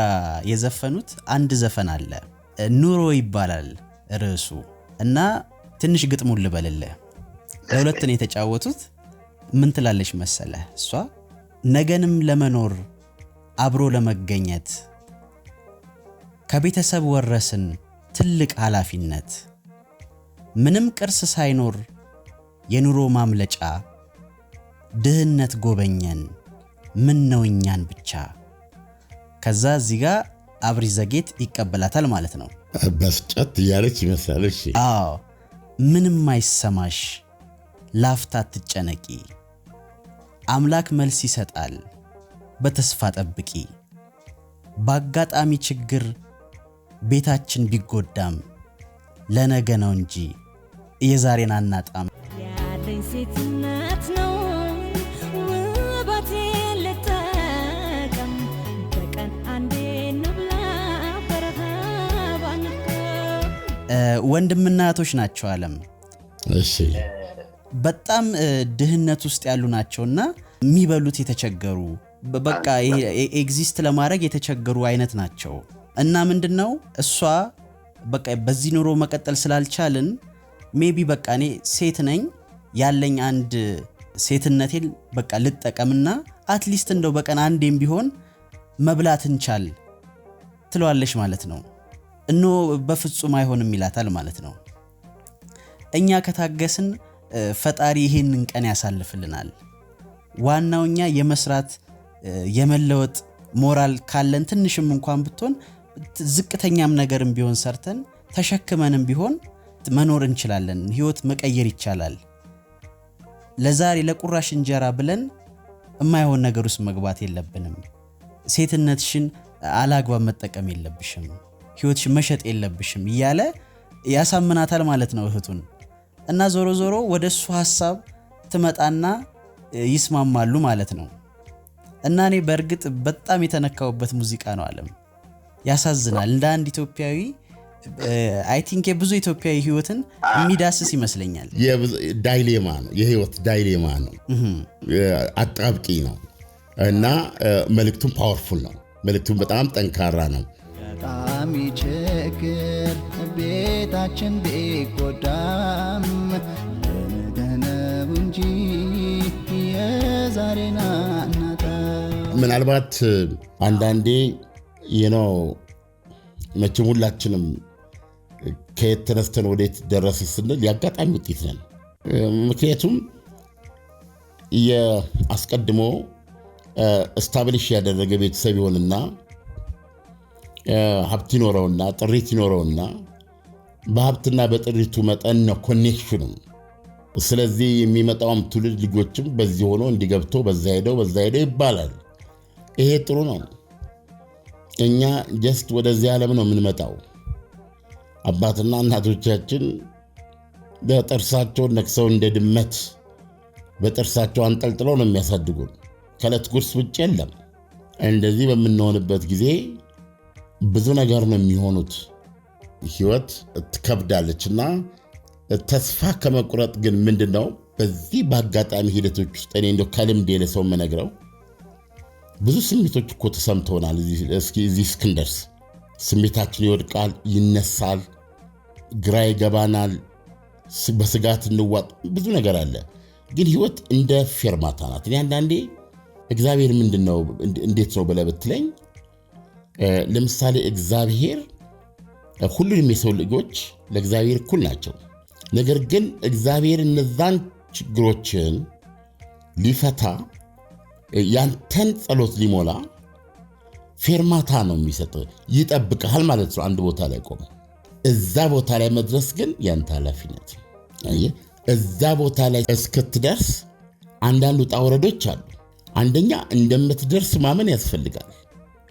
የዘፈኑት አንድ ዘፈን አለ ኑሮ ይባላል ርዕሱ እና ትንሽ ግጥሙን ልበልልህ። ለሁለት ነው የተጫወቱት። ምን ትላለች መሰለህ እሷ ነገንም ለመኖር አብሮ ለመገኘት ከቤተሰብ ወረስን ትልቅ ኃላፊነት ምንም ቅርስ ሳይኖር የኑሮ ማምለጫ ድህነት ጎበኘን ምን ነው እኛን ብቻ። ከዛ እዚህ ጋር አብሪሽ ዘጌት ይቀበላታል ማለት ነው። በስጨት እያለች ይመስላል። እሺ አዎ ምንም አይሰማሽ ላፍታ ትጨነቂ አምላክ መልስ ይሰጣል በተስፋ ጠብቂ በአጋጣሚ ችግር ቤታችን ቢጎዳም ለነገ ነው እንጂ የዛሬን አናጣም። ያለኝ ሴትነት ነው ውበቴ ልጠቀም በቀን አንዴ ንብላ በረሃብ ወንድምና እህቶች ናቸው ዓለም። እሺ በጣም ድህነት ውስጥ ያሉ ናቸውና የሚበሉት የተቸገሩ በቃ ኤግዚስት ለማድረግ የተቸገሩ አይነት ናቸው። እና ምንድነው እሷ በቃ በዚህ ኑሮ መቀጠል ስላልቻልን ሜቢ በቃ እኔ ሴት ነኝ ያለኝ አንድ ሴትነቴን በቃ ልጠቀምና አትሊስት እንደው በቀን አንዴም ቢሆን መብላት እንቻል ትለዋለች ማለት ነው። እኖ በፍጹም አይሆንም ይላታል ማለት ነው። እኛ ከታገስን ፈጣሪ ይሄንን ቀን ያሳልፍልናል። ዋናውኛ የመስራት የመለወጥ ሞራል ካለን ትንሽም እንኳን ብትሆን ዝቅተኛም ነገርም ቢሆን ሰርተን ተሸክመንም ቢሆን መኖር እንችላለን። ህይወት መቀየር ይቻላል። ለዛሬ ለቁራሽ እንጀራ ብለን የማይሆን ነገር ውስጥ መግባት የለብንም። ሴትነትሽን አላግባብ መጠቀም የለብሽም፣ ህይወትሽን መሸጥ የለብሽም እያለ ያሳምናታል ማለት ነው እህቱን። እና ዞሮ ዞሮ ወደሱ ሐሳብ ትመጣና ይስማማሉ ማለት ነው። እና እኔ በእርግጥ በጣም የተነካውበት ሙዚቃ ነው ዓለም። ያሳዝናል። እንደ አንድ ኢትዮጵያዊ አይ ቲንክ የብዙ ኢትዮጵያዊ ህይወትን የሚዳስስ ይመስለኛል። ዳይሌማ ነው፣ የህይወት ዳይሌማ ነው፣ አጣብቂ ነው። እና መልእክቱም ፓወርፉል ነው። መልእክቱም በጣም ጠንካራ ነው። በጣም ችግር ቤታችን ቢጎዳም ለነገ ነው እንጂ የዛሬን አናጣም። ምናልባት አንዳንዴ መቼም ሁላችንም ከየት ተነስተን ወዴት ደረስ ስንል የአጋጣሚ ውጤት ነን። ምክንያቱም አስቀድሞ እስታብሊሽ ያደረገ ቤተሰብ ይሆንና ሀብት ይኖረውና ጥሪት ይኖረውና በሀብትና በጥሪቱ መጠን ነው ኮኔክሽኑ። ስለዚህ የሚመጣውም ትውልድ ልጆችም በዚህ ሆኖ እንዲገብቶ በዛ ሄደው ይባላል። ይሄ ጥሩ ነው። እኛ ጀስት ወደዚህ ዓለም ነው የምንመጣው። አባትና እናቶቻችን በጥርሳቸው ነክሰው እንደ ድመት በጥርሳቸው አንጠልጥለው ነው የሚያሳድጉን። ከዕለት ጉርስ ውጭ የለም። እንደዚህ በምንሆንበት ጊዜ ብዙ ነገር ነው የሚሆኑት። ህይወት ትከብዳለችና ተስፋ ከመቁረጥ ግን ምንድነው በዚህ በአጋጣሚ ሂደቶች ውስጥ እኔ እንደው ከልምድ የለሰው የምነግረው ብዙ ስሜቶች እኮ ተሰምተውናል። እዚህ እስክንደርስ ስሜታችን ይወድቃል፣ ይነሳል፣ ግራ ይገባናል፣ በስጋት እንዋጥ፣ ብዙ ነገር አለ። ግን ህይወት እንደ ፌርማታ ናት። እኔ አንዳንዴ እግዚአብሔር ምንድነው እንዴት ነው ብለህ ብትለኝ፣ ለምሳሌ እግዚአብሔር ሁሉንም የሰው ልጆች ለእግዚአብሔር እኩል ናቸው። ነገር ግን እግዚአብሔር እነዛን ችግሮችን ሊፈታ ያንተን ጸሎት ሊሞላ ፌርማታ ነው የሚሰጥ፣ ይጠብቅሃል ማለት ነው። አንድ ቦታ ላይ ቆመ፣ እዛ ቦታ ላይ መድረስ ግን ያንተ ኃላፊነት። እዛ ቦታ ላይ እስክትደርስ አንዳንድ ውጣ ውረዶች አሉ። አንደኛ እንደምትደርስ ማመን ያስፈልጋል፣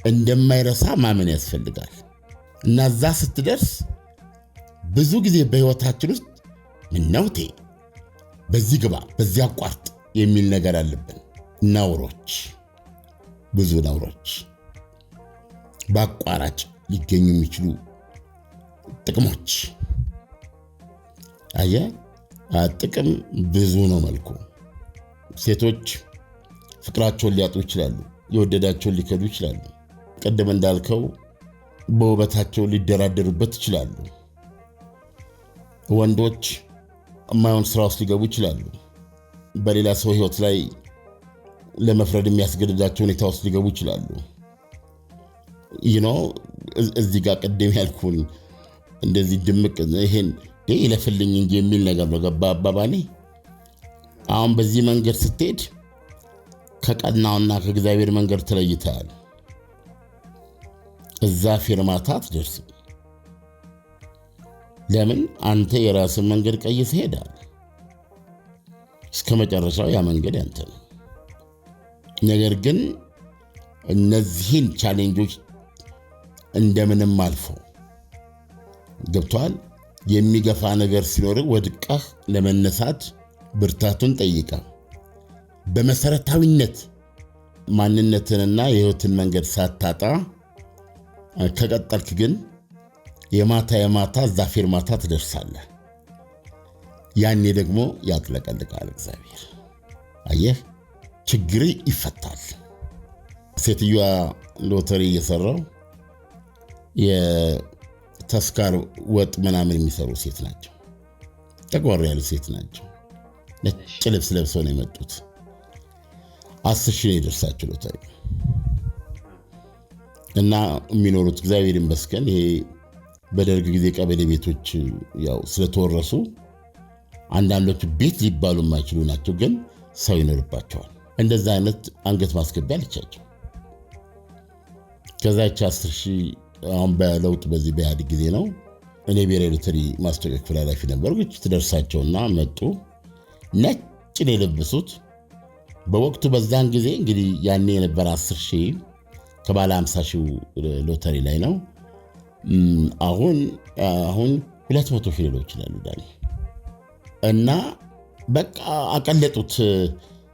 እንደማይረሳ ማመን ያስፈልጋል። እና እዛ ስትደርስ ብዙ ጊዜ በህይወታችን ውስጥ ምነውቴ በዚህ ግባ በዚህ አቋርጥ የሚል ነገር አለብን። ነውሮች፣ ብዙ ነውሮች፣ በአቋራጭ ሊገኙ የሚችሉ ጥቅሞች። አየህ ጥቅም ብዙ ነው መልኩ። ሴቶች ፍቅራቸውን ሊያጡ ይችላሉ፣ የወደዳቸውን ሊከዱ ይችላሉ። ቀደም እንዳልከው በውበታቸው ሊደራደሩበት ይችላሉ። ወንዶች የማይሆን ስራ ውስጥ ሊገቡ ይችላሉ። በሌላ ሰው ህይወት ላይ ለመፍረድ የሚያስገድዳቸው ሁኔታ ውስጥ ሊገቡ ይችላሉ። እዚህ ጋር ቀደም ያልኩን እንደዚህ ድምቅ ይሄን ይለፍልኝ እንጂ የሚል ነገር ነው። ገባ አባባሌ? አሁን በዚህ መንገድ ስትሄድ ከቀናውና ከእግዚአብሔር መንገድ ተለይተሃል። እዛ ፊርማታ አትደርስም። ለምን? አንተ የራስን መንገድ ቀይሰህ ሄዳል። እስከ መጨረሻው ያ መንገድ ያንተ ነው። ነገር ግን እነዚህን ቻሌንጆች እንደምንም አልፎ ገብቷል የሚገፋ ነገር ሲኖር ወድቀህ ለመነሳት ብርታቱን ጠይቀ በመሰረታዊነት ማንነትንና የህይወትን መንገድ ሳታጣ ከቀጠልክ ግን የማታ እዛ ፊርማታ ትደርሳለህ። ያኔ ደግሞ ያጥለቀልቃል እግዚአብሔር። አየህ ችግር ይፈታል። ሴትዮዋ ሎተሪ እየሰራው የተስካር ወጥ ምናምን የሚሰሩ ሴት ናቸው። ጠቆር ያሉ ሴት ናቸው። ነጭ ልብስ ለብሰው ነው የመጡት። 10,000 ይደርሳቸው ሎተሪ እና የሚኖሩት እግዚአብሔር ይመስገን ይሄ በደርግ ጊዜ ቀበሌ ቤቶች ያው ስለተወረሱ አንዳንዶቹ ቤት ሊባሉ የማይችሉ ናቸው፣ ግን ሰው ይኖርባቸዋል። እንደዛ አይነት አንገት ማስገቢያ ልቻቸው። ከዛች 10,000 አሁን በለውጥ በዚህ በኢህአዴግ ጊዜ ነው። እኔ ብሔራዊ ሎተሪ ማስታወቂያ ክፍል ኃላፊ ነበርኩ። ትደርሳቸውና መጡ። ነጭ ነው የለበሱት። በወቅቱ በዛን ጊዜ እንግዲህ ያኔ የነበረ 10,000 ከባለ 50,000 ሎተሪ ላይ ነው። አሁን 200,000 ሊለው ይችላሉ ዳኒ። እና በቃ አቀለጡት።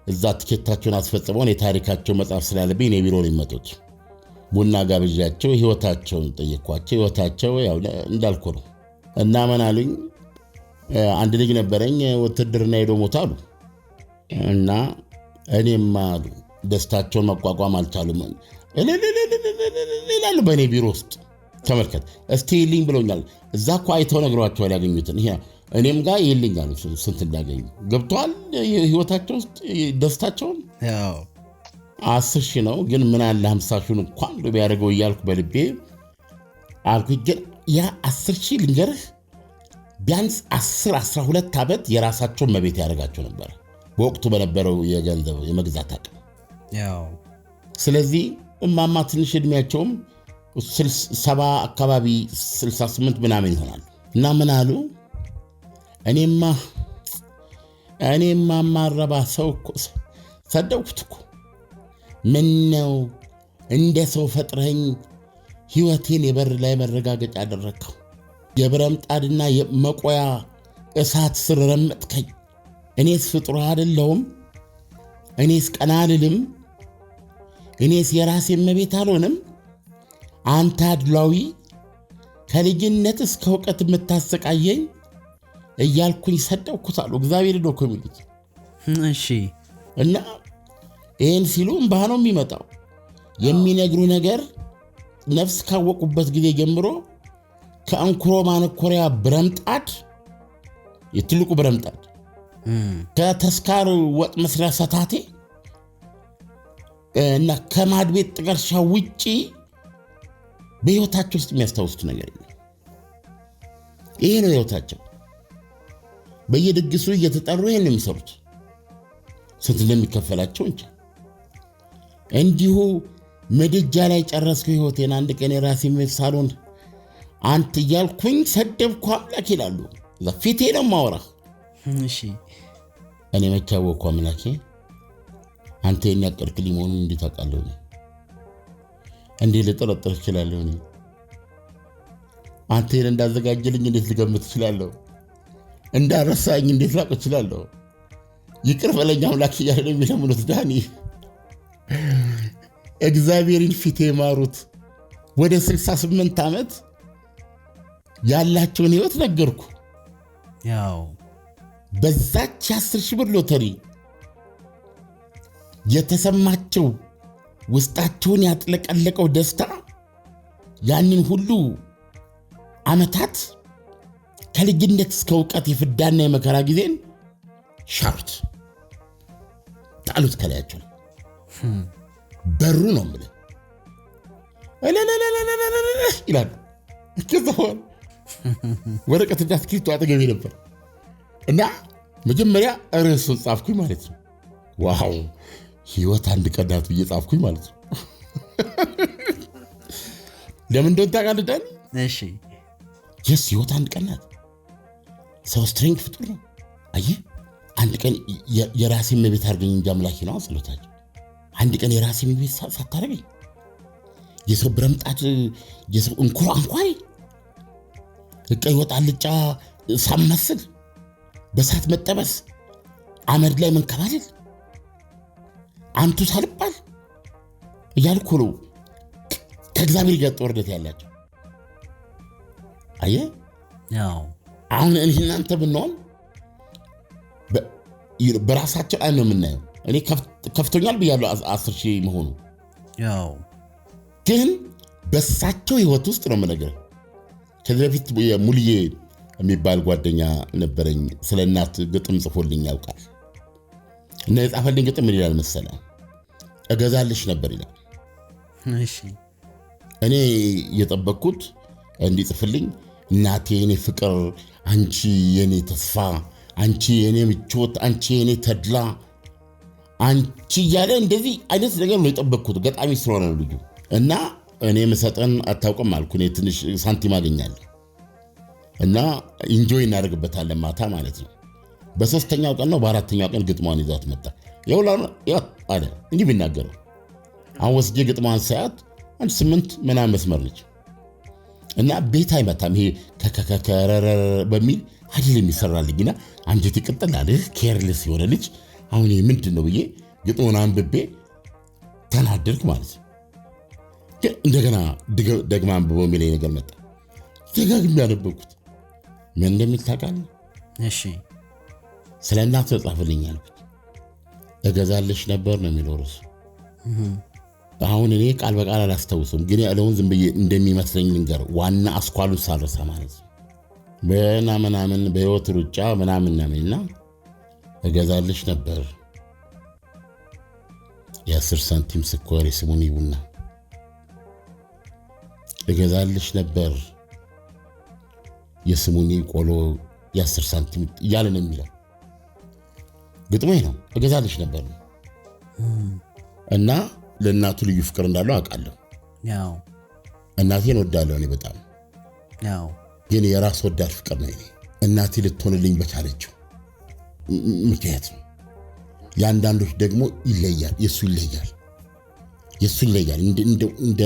እዛ ትኬታቸውን አስፈጽመው የታሪካቸው መጽሐፍ ስላለብኝ እኔ ቢሮ ነው የመጡት። ቡና ጋብዣቸው ህይወታቸውን ጠየኳቸው። ህይወታቸው ያው እንዳልኩ ነው። እና ምን አሉኝ? አንድ ልጅ ነበረኝ ውትድርና ሄዶ ሞተ አሉ። እና እኔም አሉ ደስታቸውን መቋቋም አልቻሉም። ይላሉ በእኔ ቢሮ ውስጥ። ተመልከት እስቲ ይልኝ ብሎኛል። እዛ እኮ አይተው ነግሯቸዋል ያገኙትን። እኔም ጋር ይልኛል ስንት እንዳገኙ ገብቷል። ህይወታቸው ውስጥ ደስታቸውን 10,000 ነው፣ ግን ምን አለ 50,000 እንኳን ቢያደርገው እያልኩ በልቤ አልኩኝ። ግን ያ 10,000 ልንገርህ ቢያንስ 10-12 ዓመት የራሳቸውን መቤት ያደርጋቸው ነበር በወቅቱ በነበረው የገንዘብ የመግዛት አቅም። ስለዚህ እማማ ትንሽ እድሜያቸውም 70 አካባቢ 68 ምናምን ይሆናል። እና ምን አሉ? እኔማ ማረባ ሰው እኮ ሰደውኩት እኮ። ምን ነው እንደ ሰው ፈጥረኝ ህይወቴን የበር ላይ መረጋገጫ አደረግከው። የብረምጣድና የመቆያ እሳት ስር ረመጥከኝ። እኔስ ፍጡር አይደለሁም? እኔስ ቀና አልልም? እኔስ የራሴ መቤት አልሆንም? አንተ አድሏዊ ከልጅነት እስከ እውቀት የምታሰቃየኝ እያልኩኝ ሰደውኩት አሉ። እግዚአብሔር ነው እኮ የሚሉት። እሺ። እና ይህን ሲሉ እምባ ነው የሚመጣው። የሚነግሩ ነገር ነፍስ ካወቁበት ጊዜ ጀምሮ ከአንኩሮ ማነኮሪያ ብረምጣድ፣ የትልቁ ብረምጣድ፣ ከተስካር ወጥ መስሪያ ሰታቴ እና ከማድ ቤት ጥቀርሻ ውጪ በህይወታቸው ውስጥ የሚያስታውሱት ነገር የለም። ይሄ ነው ህይወታቸው። በየድግሱ እየተጠሩ ይሄን የሚሰሩት ስንት እንደሚከፈላቸው እንጂ እንዲሁ ምድጃ ላይ ጨረስኩ ህይወቴን። አንድ ቀን የራሴ ሳሎን አንተ እያልኩኝ ሰደብኩ አምላክ ይላሉ። ፊቴ ነው ማወራ። እሺ እኔ መቻወኩ አምላኬ አንተ የሚያቀርክልኝ መሆኑን እንዴት አውቃለሁ? እንዴት ልጠረጥር እችላለሁ? አንተ ይሄን እንዳዘጋጀልኝ እንዴት ልገምት እችላለሁ? እንዳረሳኝ እንዴት ላውቅ እችላለሁ? ይቅር በለኝ አምላክ እያለ ነው የሚለምኑት ዳኒ። እግዚአብሔርን ፊት የማሩት ወደ 68 ዓመት ያላቸውን ህይወት ነገርኩ። ያው በዛች 10,000 ብር ሎተሪ የተሰማቸው ውስጣቸውን ያጥለቀለቀው ደስታ ያንን ሁሉ ዓመታት ከልጅነት እስከ ዕውቀት የፍዳና የመከራ ጊዜን ሻሩት፣ ጣሉት ከላያቸው። በሩ ነው የምልህ ይላሉ። ከዛው ወረቀትና እስክሪብቶ አጠገቤ ነበር እና መጀመሪያ ርዕሱን ጻፍኩኝ ማለት ነው። ዋው ህይወት አንድ ቀን ናት ብዬ ጻፍኩኝ ማለት ነው። ለምን እንደሆነ ታውቃለህ ዳኒ? እሺ የስ ህይወት አንድ ቀን ናት። ሰው ስትሬንግ ፍጡር ነው። አየህ አንድ ቀን የራሴን መቤት አድርገኝ እንጂ አምላኬ ነው ጸሎታቸው። አንድ ቀን የራሴን መቤት ሳታረገኝ የሰው ብረምጣት የሰው እንኳይ ቀይ ወጥ አልጫ ሳመስል በሳት መጠበስ አመድ ላይ መንከባለል አንቱ ሳልባል እያልኩ ነው ከእግዚአብሔር ጋር ጦርነት ያላቸው። አየህ ያው አሁን እኔ እናንተ ብንሆን በራሳቸው አይን ነው የምናየው። እኔ ከፍቶኛል ብያለሁ 10,000 መሆኑ። ያው ግን በሳቸው ህይወት ውስጥ ነው የምነግርህ። ከዚህ በፊት ሙልዬ የሚባል ጓደኛ ነበረኝ። ስለ እናት ግጥም ጽፎልኝ ያውቃል። እና የጻፈልኝ ግጥም ምን ይላል መሰለህ? እገዛልሽ ነበር ይላል። እሺ እኔ የጠበቅኩት እንዲጽፍልኝ እናቴ የኔ ፍቅር፣ አንቺ የኔ ተስፋ፣ አንቺ የኔ ምቾት፣ አንቺ የኔ ተድላ፣ አንቺ እያለ እንደዚህ አይነት ነገር ነው የጠበቅኩት። ገጣሚ ስለሆነ ነው ልጁ። እና እኔ መሰጠን አታውቅም አልኩ። እኔ ትንሽ ሳንቲም አገኛለሁ እና ኢንጆይ እናደርግበታለን ማታ ማለት ነው። በሶስተኛው ቀን ነው በአራተኛው ቀን ግጥሟን ይዛት መጣ። ይውላል አለ እንዲህ ቢናገረው። አሁን ወስጄ ግጥሟን ሳያት አንድ 8 ምናምን መስመር ነች እና ቤት አይመታም። ይሄ ከከከረረ በሚል አይደል የሚሰራልኝና አንጀት ይቀጥላል። ኬርለስ የሆነ ልጅ አሁን ይሄ ምንድነው ብዬ ግጥሙን አንብቤ ተናደድኩ ማለት ነው። እንደገና ደግማ አንብበው የሚለኝ ነገር መጣ። ደጋግሜ ያነበብኩት ምን እንደሚል ታውቃለህ? እሺ ስለ እናት ጻፈልኝ አልኩት። እገዛልሽ ነበር ነው የሚለው ርዕሱ። አሁን እኔ ቃል በቃል አላስታውስም፣ ግን ያለውን ዝም ብዬ እንደሚመስለኝ ልንገር። ዋና አስኳሉን ሳልረሳ ማለት ነው። ምናምን በህይወት ሩጫ ምናምንና እገዛልሽ ነበር የ10 ሳንቲም ስኳር የስሙኒ ቡና፣ እገዛልሽ ነበር የስሙኒ ቆሎ የ10 ሳንቲም እያለ ነው የሚለው ግጥሜ ነው። እገዛልሽ ነበር እና ለእናቱ ልዩ ፍቅር እንዳለው አውቃለሁ። ያው እናቴን ወዳለሁ እኔ በጣም ያው ግን የራስ ወዳድ ፍቅር ነው እኔ እናቴ ልትሆንልኝ በቻለችው ምክንያት ነው። የአንዳንዶች ደግሞ ይለያል። የሱ ይለያል እንደ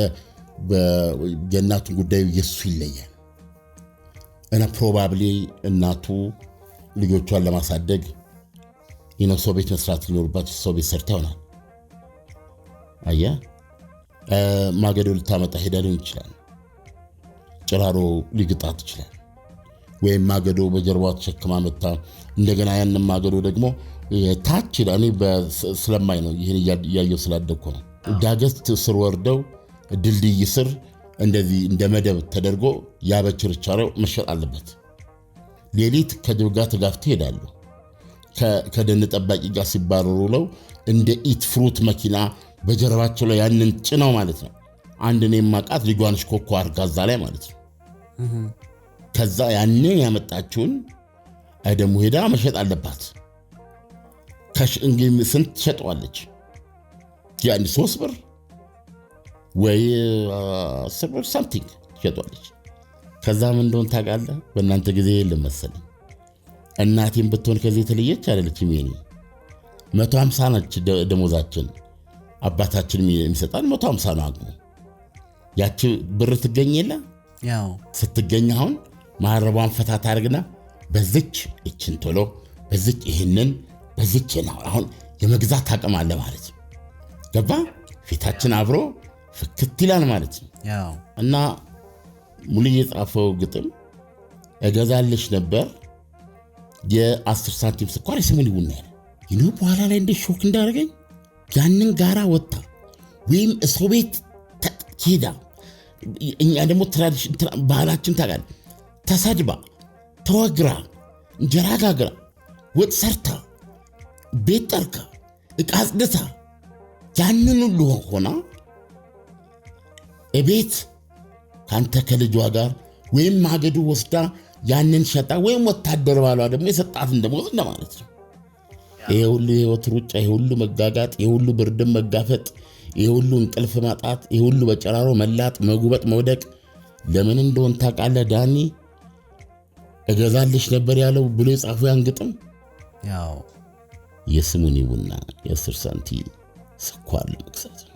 የእናቱ ጉዳዩ የሱ ይለያል እና ፕሮባብሊ እናቱ ልጆቿን ለማሳደግ ሰው ቤት መስራት ሊኖርባት ሰው ቤት ሰርታ ይሆናል። አየህ ማገዶ ልታመጣ ሄዳ ሊሆን ይችላል። ጭራሮ ሊግጣት ይችላል። ወይም ማገዶ በጀርባዋ ተሸክማ መጣ። እንደገና ያንን ማገዶ ደግሞ ታች እኔ ስለማይ ነው ይሄን ያየው ስላደኩ ነው። ዳገት ስር ወርደው ድልድይ ስር እንደዚህ እንደ መደብ ተደርጎ ያበችርቻለው መሸጥ አለበት። ሌሊት ከጅብ ጋር ተጋፍተው ይሄዳሉ። ከደን ጠባቂ ጋር ሲባረሩ ነው እንደ ኢት ፍሩት መኪና በጀርባቸው ላይ ያንን ጭነው ማለት ነው። አንድ ነው የማውቃት ልጇን ሽኮኮ አርጋዛ ላይ ማለት ነው። ከዛ ያንን ያመጣችውን አይደሙ ሄዳ መሸጥ አለባት። እንግዲህ ስንት ትሸጠዋለች? ያን 3 ብር ወይ 10 ብር ሳምቲንግ ትሸጠዋለች። ከዛ ምን እንደሆነ ታውቃለህ? በእናንተ ጊዜ የለም መሰለኝ እናቴም ብትሆን ከዚህ የተለየች አይደለችም። የኔ 150 ነች ደሞዛችን። አባታችን የሚሰጣን 150 ነው አቅሙ። ያቺ ብር ትገኝ የለ ያው ስትገኝ አሁን ማረቧን ፈታ ታርግና በዚች እችን ቶሎ በዚች ይሄንን በዚች ነው አሁን የመግዛት አቅም አለ ማለት ነው። ገባ ፊታችን አብሮ ፍክት ይላል ማለት ነው። ያው እና ሙሉ የጻፈው ግጥም እገዛልሽ ነበር የ10 ሳንቲም ስኳር የስሙን ቡና ያለ ይኖ በኋላ ላይ እንደ ሾክ እንዳደረገኝ ያንን ጋራ ወጣ ወይም እሰው ቤት ሄዳ እኛ ደግሞ ትራዲሽን ባህላችን ታውቃለህ ተሰድባ ተወግራ እንጀራ ጋግራ ወጥ ሰርታ ቤት ጠርጋ ዕቃ አጽድታ ያንን ሁሉ ሆና እቤት ካንተ ከልጇ ጋር ወይም ማገዱ ወስዳ ያንን ሸጣ ወይም ወታደር ባሏ ደግሞ የሰጣትን ደሞዝ እንደማለት ነው። ይሄ ሁሉ ህይወት ሩጫ፣ ይሄ ሁሉ መጋጋጥ፣ ይሄ ሁሉ ብርድም መጋፈጥ፣ ይሄ ሁሉ እንቅልፍ ማጣት፣ ይሄ ሁሉ በጨራሮ መላጥ፣ መጉበጥ፣ መውደቅ ለምን እንደሆነ ታውቃለህ ዳኒ? እገዛልሽ ነበር ያለው ብሎ የጻፈው ያን ግጥም ያው የስሙኒ ቡና የ10 ሳንቲም ስኳር ለመግዛት ነው።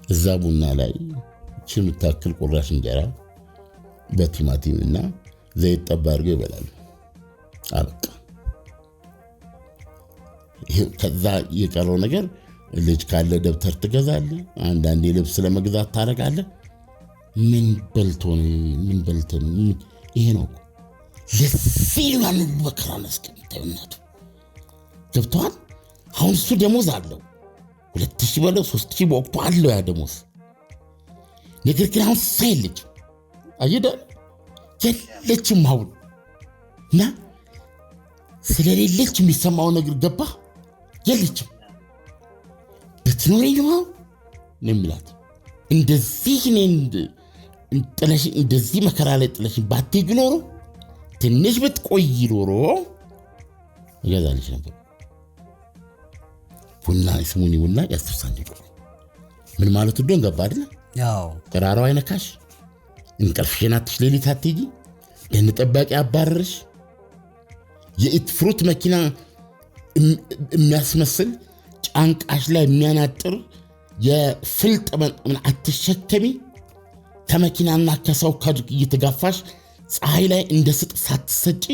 እዛ ቡና ላይ እቺን የምታክል ቁራሽ እንጀራ በቲማቲም እና ዘይት ጠብ አድርገው ይበላሉ። አበቃ። ከዛ የቀረው ነገር ልጅ ካለ ደብተር ትገዛለህ፣ አንዳንዴ ልብስ ለመግዛት ታረጋለህ። ምን በልቶን ይሄ ነው ለዚህ ማን በከራ መስከምታው እናቱ ገብቷል። አሁን እሱ ደሞዝ አለው 2000 በለው 3000 በወቅቱ አለው ያ ደሞዝ። ነገር ግን አሁን ሳይልጅ አይደል የለችም አሁን እና ስለሌለች የሚሰማው ነገር ገባ የለችም። በትኖሬ ነው የሚላት እንደዚህ ጥለሽ እንደዚህ መከራ ላይ ጥለሽ ባትሄጂ ኖሮ ትንሽ ብትቆይ ኖሮ እገዛልሽ ነበር። ቡና ስሙኒ ቡና የ10 ሳንቲም ምን ማለት እንደሆነ ገባ አይደል? ያው ቀራራው አይነካሽ፣ እንቅልፍሽን አትሽ፣ ሌሊት አትሄጂ፣ ደን ጠባቂ አባረርሽ፣ የኢት ፍሩት መኪና የሚያስመስል ጫንቃሽ ላይ የሚያናጥር የፍልጥ ምን አትሸከሚ፣ ከመኪናና ከሰው እየተጋፋሽ ፀሐይ ላይ እንደ ስጥ ሳትሰጪ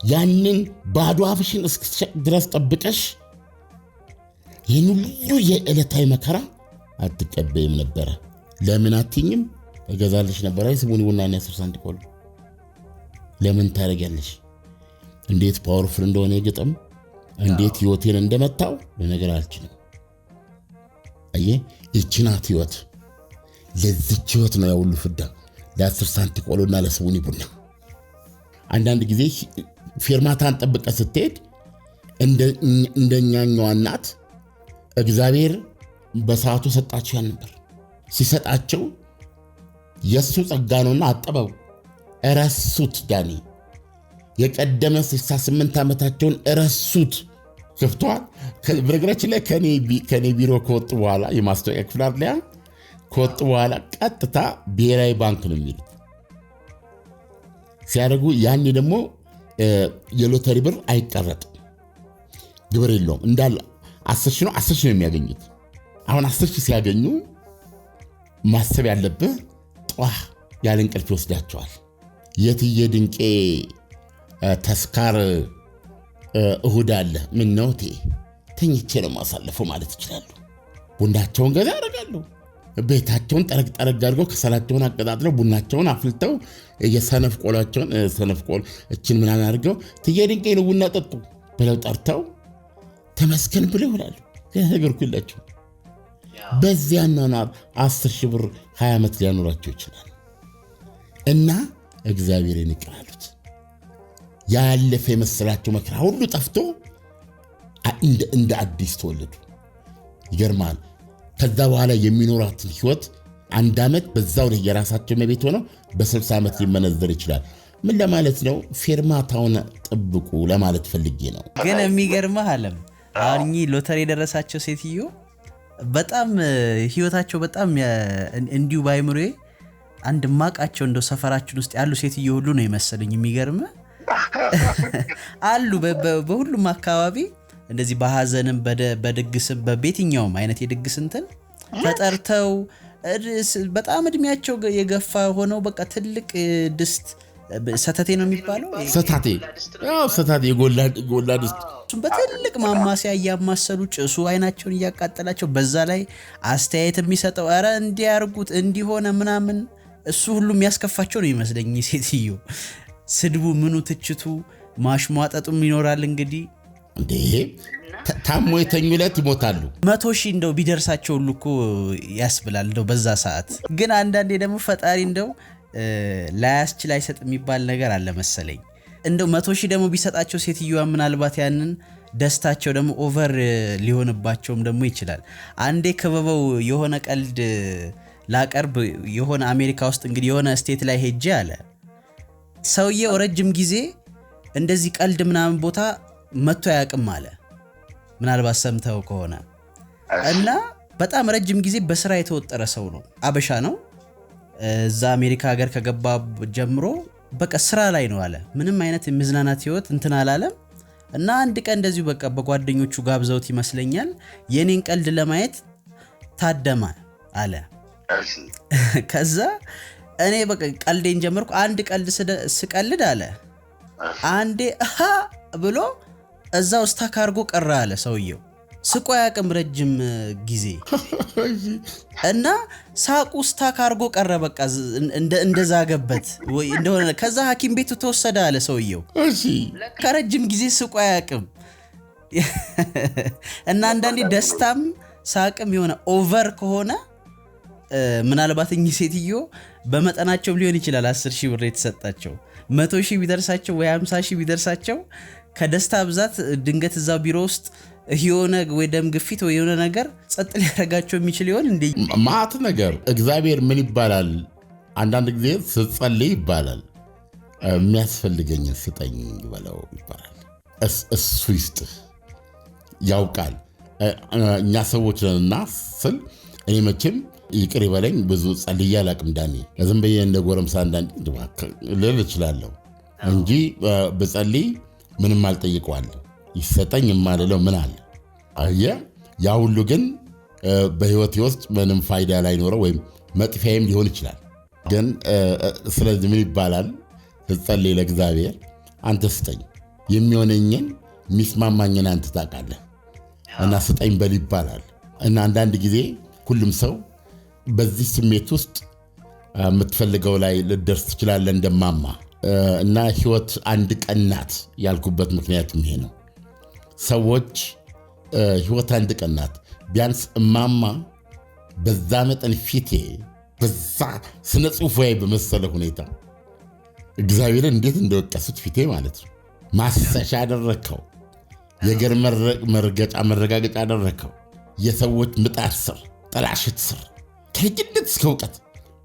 ያንን ባዶ አፍሽን እስክትሸቅ ድረስ ጠብቀሽ ይህን ሁሉ የዕለታዊ መከራ አትቀበይም ነበረ። ለምን አትኝም? እገዛልሽ ነበረ ስሙኒ ቡና እና 10 ሳንቲም ቆሎ። ለምን ታረጋለሽ? እንዴት ፓወርፉል እንደሆነ ግጥም እንዴት ህይወቴን እንደመታው ለነገር አልችልም። አየህ እቺናት ህይወት ለዚች ህይወት ነው ያውሉ ፍዳ ለ10 ሳንቲም ቆሎና ለስሙኒ ቡና። አንዳንድ ጊዜ ፌርማታን ጠብቀ ስትሄድ እንደኛኛው እናት እግዚአብሔር በሰዓቱ ሰጣቸው ያን ነበር። ሲሰጣቸው የሱ ጸጋ ነውና አጠበው እረሱት። ዳኒ የቀደመ 68 ዓመታቸውን እረሱት። ከፍቷል። በነገራችን ላይ ከኔ ቢሮ ከወጡ በኋላ የማስታወቂያ ክፍል አለ ከወጡ በኋላ ቀጥታ ብሔራዊ ባንክ ነው የሚሉት ሲያደርጉ። ያኔ ደግሞ የሎተሪ ብር አይቀረጥም፣ ግብር የለውም እንዳለ 10 ነው የሚያገኙት። አሁን 10 ሲያገኙ ማሰብ ያለብህ ጧህ ያለ እንቅልፍ ይወስዳቸዋል። የትዬ ድንቄ ተስካር እሁድ አለ ምን ነው ተኝቼ ነው ማሳለፈው ማለት ይችላሉ። ቡናቸውን ገዛ ያደርጋሉ። ቤታቸውን ጠረግ አድርገው ከሰላቸውን አቀጣጥለው ቡናቸውን አፍልተው የሰነፍ ቆላቸውን ሰነፍ ቆል እችን ምናምን አድርገው ትዬ ድንቄ ነው ቡና ጠጡ ብለው ጠርተው ተመስገን ብለው ይላሉ። ነገርኩላችሁ። በዚያና 10,000 ብር 20 ዓመት ሊያኖራቸው ይችላል። እና እግዚአብሔርን ይቅራሉት። ያለፈ የመሰላቸው መከራ ሁሉ ጠፍቶ እንደ አዲስ ተወለዱ። ይገርማል። ከዛ በኋላ የሚኖራትን ህይወት 1 ዓመት በዛው ላይ የራሳቸው መቤት ሆነው በ60 ዓመት ሊመነዘር ይችላል። ምን ለማለት ነው? ፌርማታውን ጥብቁ ለማለት ፈልጌ ነው። ግን የሚገርምህ አለም አሁን ሎተሪ የደረሳቸው ሴትዮ በጣም ህይወታቸው በጣም እንዲሁ ባይምሮዬ አንድ ማቃቸው እንደው ሰፈራችን ውስጥ ያሉ ሴትዮ ሁሉ ነው የመሰለኝ። የሚገርም አሉ በሁሉም አካባቢ እንደዚህ በሐዘንም በድግስም በቤትኛውም አይነት የድግስ እንትን ተጠርተው በጣም እድሜያቸው የገፋ ሆነው በቃ ትልቅ ድስት ሰተቴ ነው የሚባለው ሰታቴ የጎላ ድስት በትልቅ ማማሲያ እያማሰሉ ጭሱ አይናቸውን እያቃጠላቸው በዛ ላይ አስተያየት የሚሰጠው ኧረ እንዲያርጉት እንዲሆነ ምናምን እሱ ሁሉ የሚያስከፋቸው ነው ይመስለኝ። ሴትዮ ስድቡ ምኑ ትችቱ ማሽሟጠጡም ይኖራል እንግዲህ እንዴ ታሞ የተኙለት ይሞታሉ። 100,000 እንደው ቢደርሳቸው ሁሉ እኮ ያስብላል እንደው በዛ ሰዓት። ግን አንዳንዴ ደግሞ ፈጣሪ እንደው ላያስችል አይሰጥ የሚባል ነገር አለ መሰለኝ። እንደው 100,000 ደግሞ ቢሰጣቸው ሴትዮዋ ምናልባት ያንን ደስታቸው ደግሞ ኦቨር ሊሆንባቸውም ደግሞ ይችላል። አንዴ ክበበው የሆነ ቀልድ ላቀርብ የሆነ አሜሪካ ውስጥ እንግዲህ የሆነ ስቴት ላይ ሄጄ አለ ሰውየው ረጅም ጊዜ እንደዚህ ቀልድ ምናምን ቦታ መጥቶ ያቅም አለ። ምናልባት ሰምተው ከሆነ እና በጣም ረጅም ጊዜ በስራ የተወጠረ ሰው ነው። አበሻ ነው። እዛ አሜሪካ ሀገር ከገባ ጀምሮ በቃ ስራ ላይ ነው አለ። ምንም አይነት የመዝናናት ህይወት እንትን አላለም። እና አንድ ቀን እንደዚሁ በቃ በጓደኞቹ ጋብዘውት ይመስለኛል የኔን ቀልድ ለማየት ታደማ አለ። ከዛ እኔ በቃ ቀልዴን ጀመርኩ። አንድ ቀልድ ስቀልድ አለ አንዴ ብሎ እዛው ስታካርጎ ቀረ አለ ሰውየው። ስቆ ያቅም ረጅም ጊዜ እና ሳቁ ስታካርጎ ቀረ በቃ እንደዛገበት ወይ እንደሆነ ከዛ ሐኪም ቤት ተወሰደ አለ ሰውየው። ከረጅም ጊዜ ስቆ ያቅም እና አንዳንዴ ደስታም ሳቅም የሆነ ኦቨር ከሆነ ምናልባት እኚህ ሴትዮ በመጠናቸው ሊሆን ይችላል 10,000 ብር የተሰጣቸው 100,000 ቢደርሳቸው ወይ 50,000 ቢደርሳቸው ከደስታ ብዛት ድንገት እዛው ቢሮ ውስጥ የሆነ ወይ ደም ግፊት ወይ የሆነ ነገር ጸጥ ሊያደርጋቸው የሚችል ይሆን እንዴ? ማት ነገር እግዚአብሔር ምን ይባላል? አንዳንድ ጊዜ ስትጸልይ ይባላል የሚያስፈልገኝ ስጠኝ በለው ይባላል። እሱ ይስጥህ ያውቃል። እኛ ሰዎች ነንና ስል እኔ መቼም ይቅር ይበለኝ ብዙ ጸልዬ አላቅም። ዳኒ ዝም ብዬ እንደ ጎረምሳ አንዳንድ ልል እችላለሁ እንጂ በጸልይ ምንም አልጠይቀዋለሁ። ይሰጠኝ የማልለው ምን አለ? አየህ ያ ሁሉ ግን በህይወቴ ውስጥ ምንም ፋይዳ ላይኖረው ወይም መጥፊያዬም ሊሆን ይችላል። ግን ስለዚህ ምን ይባላል? ስትጸልይ ለእግዚአብሔር አንተ ስጠኝ፣ የሚሆነኝን የሚስማማኝን አንተ ታውቃለህ እና ስጠኝ በል ይባላል። እና አንዳንድ ጊዜ ሁሉም ሰው በዚህ ስሜት ውስጥ የምትፈልገው ላይ ልደርስ ትችላለህ እንደማማ እና ህይወት አንድ ቀን ናት ያልኩበት ምክንያት ይሄ ነው። ሰዎች ህይወት አንድ ቀን ናት። ቢያንስ እማማ በዛ መጠን ፊቴ በዛ ስነ ጽሑፍ ወይ በመሰለ ሁኔታ እግዚአብሔርን እንዴት እንደወቀሱት ፊቴ ማለት ነው። ማሰሻ አደረከው፣ የገር መረጋገጫ አደረከው፣ የሰዎች ምጣድ ስር ጠላሽት ስር ከልጅነት እስከ እውቀት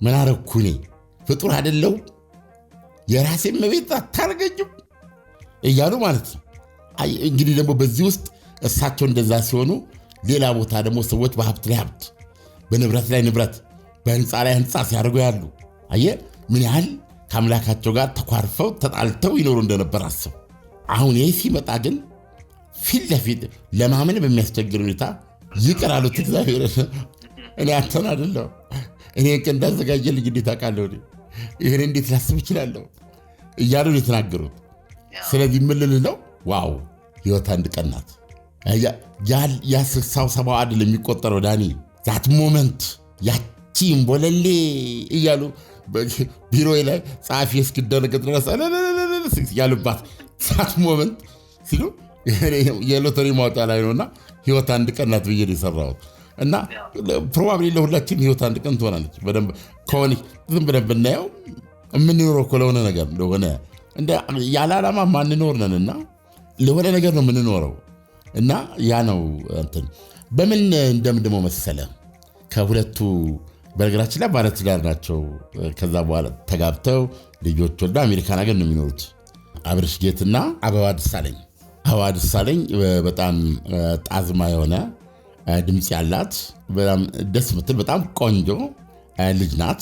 ምን አረኩ እኔ? ፍጡር አይደለሁ? የራሴን መቤት አታረገኝም እያሉ ማለት ነው። እንግዲህ ደግሞ በዚህ ውስጥ እሳቸው እንደዛ ሲሆኑ ሌላ ቦታ ደግሞ ሰዎች በሀብት ላይ ሀብት፣ በንብረት ላይ ንብረት፣ በህንፃ ላይ ህንፃ ሲያደርጉ ያሉ አየህ ምን ያህል ከአምላካቸው ጋር ተኳርፈው ተጣልተው ይኖሩ እንደነበር አስብ። አሁን ይህ ሲመጣ ግን ፊት ለፊት ለማመን በሚያስቸግር ሁኔታ ይቅር አሉት እግዚአብሔር። እኔ አንተን አይደለሁ እኔ ቀን እንዳዘጋጀልኝ እንዴት አውቃለሁ? ይሄን እንዴት ላስብ እችላለሁ እያሉ ነው የተናገሩት። ስለዚህ ምን ልል ነው? ዋው ህይወት አንድ ቀን ናት። ያ 60-70 አይደል የሚቆጠረው ዳኒ። ዛት ሞመንት ያቺም ቦለሌ እያሉ ቢሮ ላይ ጸሐፊ እስኪደረገጥ ድረስ ያሉባት ዛት ሞመንት ሲሉ የሎተሪ ማውጫ ላይ ነውና ህይወት አንድ ቀን ናት ብዬ ነው የሰራሁት። እና ፕሮባብሊ ለሁላችን ህይወት አንድ ቀን ትሆናለች። በደንብ ከሆነ ዝም ብለን ብናየው የምንኖረው እኮ ለሆነ ነገር እንደሆነ ያለ ዓላማ ማንኖር ነንና ለሆነ ነገር ነው የምንኖረው። እና ያ ነው እንትን በምን እንደምንድነው መሰለ ከሁለቱ በነገራችን ላይ ባለትዳር ናቸው። ከዛ በኋላ ተጋብተው ልጆች ወልደው አሜሪካን ሀገር ነው የሚኖሩት። አብርሽ ጌትና አበባ ደሳለኝ። አበባ ደሳለኝ በጣም ጣዝማ የሆነ ድምፅ ያላት በጣም ደስ ምትል በጣም ቆንጆ ልጅ ናት።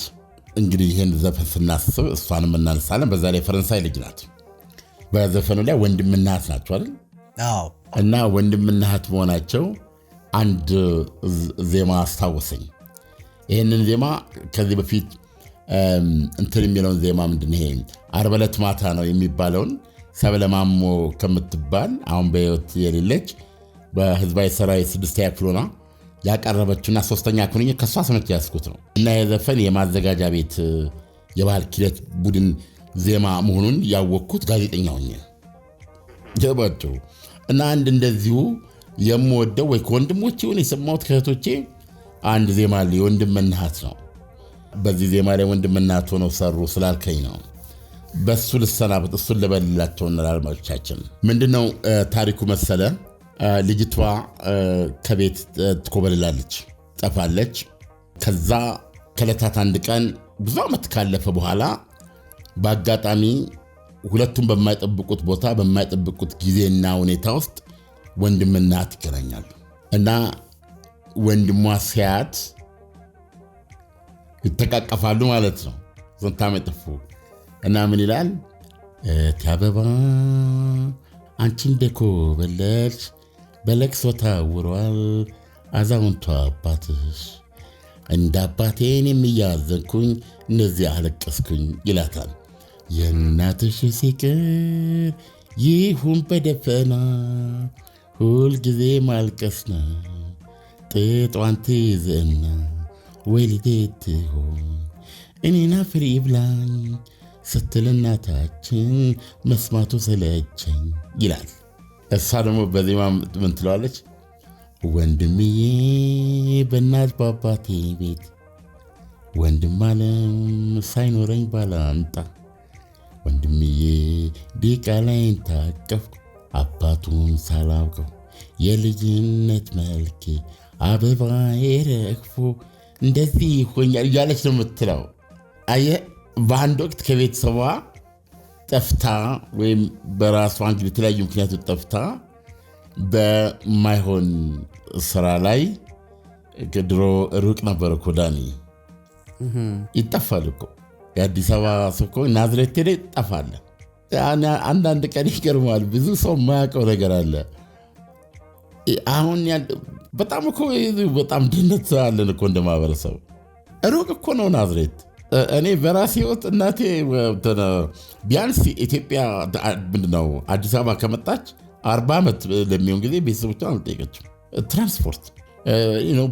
እንግዲህ ይህን ዘፈን ስናስብ እሷንም እናነሳለን። በዛ ላይ ፈረንሳይ ልጅ ናት። በዘፈኑ ላይ ወንድምና እህት ናቸው አይደል? አዎ። እና ወንድምና እህት መሆናቸው አንድ ዜማ አስታወሰኝ። ይህንን ዜማ ከዚህ በፊት እንትን የሚለውን ዜማ ምንድን ይሄ ዓርብ ዕለት ማታ ነው የሚባለውን ሰብለ ማሞ ከምትባል አሁን በሕይወት የሌለች በህዝባዊ ሰራዊት 6ኛ ክፍል ሆና ያቀረበችውና 3ኛ ክፍል ከሷ ሰምቼ ያስኩት ነው። እና የዘፈን የማዘጋጃ ቤት የባህል ኪነት ቡድን ዜማ መሆኑን ያወቅኩት ጋዜጠኛ ሆኜ ጀባቸው። እና አንድ እንደዚሁ የምወደው ወይ ከወንድሞቼ ሆነ የሰማሁት ከእህቶቼ አንድ ዜማ አለ፣ የወንድምና እህት ነው። በዚህ ዜማ ላይ ወንድምና እህት ሆነው ሰሩ ስላልከኝ ነው በሱ ልሰናበት። እሱን ልበልላቸውና ለአድማጮቻችን ምንድነው ታሪኩ መሰለ። ልጅቷ ከቤት ትኮበልላለች፣ ጠፋለች። ከዛ ከዕለታት አንድ ቀን ብዙ ዓመት ካለፈ በኋላ በአጋጣሚ ሁለቱም በማይጠብቁት ቦታ በማይጠብቁት ጊዜና ሁኔታ ውስጥ ወንድምና እህት ይገናኛሉ። እና ወንድሟ ሲያት ይተቃቀፋሉ ማለት ነው። ስንት ዓመት ጠፉ። እና ምን ይላል? እህቴ አበባ አንቺ እንደኮበለልሽ በለቅሶ ታውሯል አዛውንቷ አባትሽ፣ እንደ አባቴን የሚያዘንኩኝ እነዚህ አለቀስኩኝ ይላታል። የእናትሽ ሲቅር ይሁን በደፈና ሁልጊዜ ማልቀስ ነው ጥጧን ትይዝና ወይ ልዴት ትሆን እኔና ፍሬ ብላኝ ስትል እናታችን መስማቱ ሰለቸኝ ይላል። እሷ ደግሞ በዜማ ምን ትለዋለች? ወንድምዬ በእናት በአባቴ ቤት ወንድም አለም ሳይኖረኝ ባላንጣ ወንድምዬ ዲቃላይን ታቀፍኩ አባቱን ሳላውቀው የልጅነት መልኬ አበባዬ ረግፎ እንደዚህ ሆኛል እያለች ነው የምትለው። አየህ በአንድ ወቅት ከቤተሰቧ ጠፍታ ወይም በራሷ እንግዲህ የተለያዩ ምክንያቶች ጠፍታ በማይሆን ስራ ላይ ድሮ ሩቅ ነበር እኮ ዳኒ ይጠፋል እኮ የአዲስ አበባ ሰው እኮ ናዝሬት ሄደ ይጠፋል። አንዳንድ ቀን ይገርማል። ብዙ ሰው የማያውቀው ነገር አለ። አሁን በጣም እኮ በጣም ድህነት አለን እኮ እንደ ማህበረሰብ። ሩቅ እኮ ነው ናዝሬት። እኔ በራሴ ህይወት እናቴ ቢያንስ ኢትዮጵያ ምንድነው አዲስ አበባ ከመጣች 40 ዓመት ለሚሆን ጊዜ ቤተሰቦቿን አልጠየቀችም። ትራንስፖርት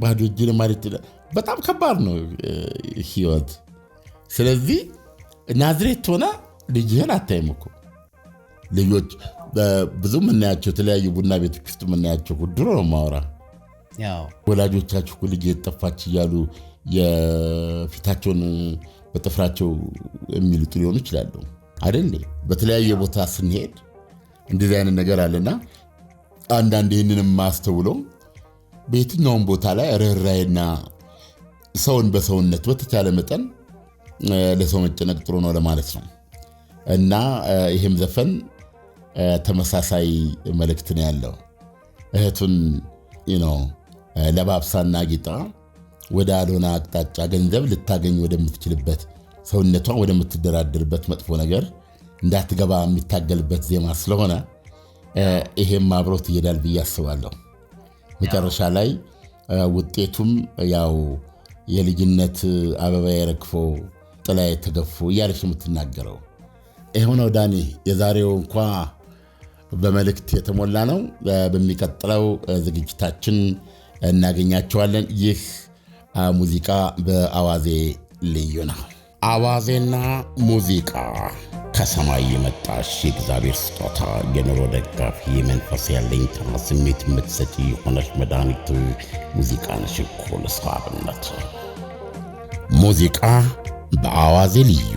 ባዶ እጅን ማለት በጣም ከባድ ነው ህይወት። ስለዚህ ናዝሬት ሆነ ልጅህን አታይም እኮ። ልጆች ብዙ የምናያቸው የተለያዩ ቡና ቤቶች ውስጥ የምናያቸው ድሮ ነው ማወራ ወላጆቻችሁ ልጅ የጠፋች እያሉ የፊታቸውን በጥፍራቸው የሚሉት ሊሆኑ ይችላሉ አይደል? በተለያየ ቦታ ስንሄድ እንደዚህ አይነት ነገር አለና አንዳንድ ይህንንም ማስተውለው በየትኛውም ቦታ ላይ ርህራሄና ሰውን በሰውነት በተቻለ መጠን ለሰው መጨነቅ ጥሩ ነው ለማለት ነው። እና ይህም ዘፈን ተመሳሳይ መልእክት ነው ያለው። እህቱን ለባብሳና ጌጣ ወደ አልሆነ አቅጣጫ ገንዘብ ልታገኝ ወደምትችልበት ሰውነቷ ወደምትደራደርበት መጥፎ ነገር እንዳትገባ የሚታገልበት ዜማ ስለሆነ ይሄም አብሮት ይሄዳል ብዬ አስባለሁ። መጨረሻ ላይ ውጤቱም ያው የልጅነት አበባ የረግፎ ጥላ የተገፉ እያለች የምትናገረው ይሄው ዳኒ። የዛሬው እንኳ በመልእክት የተሞላ ነው። በሚቀጥለው ዝግጅታችን እናገኛቸዋለን። ይህ ሙዚቃ በአዋዜ ልዩ ነው። አዋዜና ሙዚቃ ከሰማይ የመጣሽ የእግዚአብሔር ስጦታ፣ የኑሮ ደጋፊ፣ የመንፈስ ያለኝታ፣ ስሜት የምትሰጪ የሆነች መድኃኒት ሙዚቃ ነሽ እኮ ለሰው አብነት። ሙዚቃ በአዋዜ ልዩ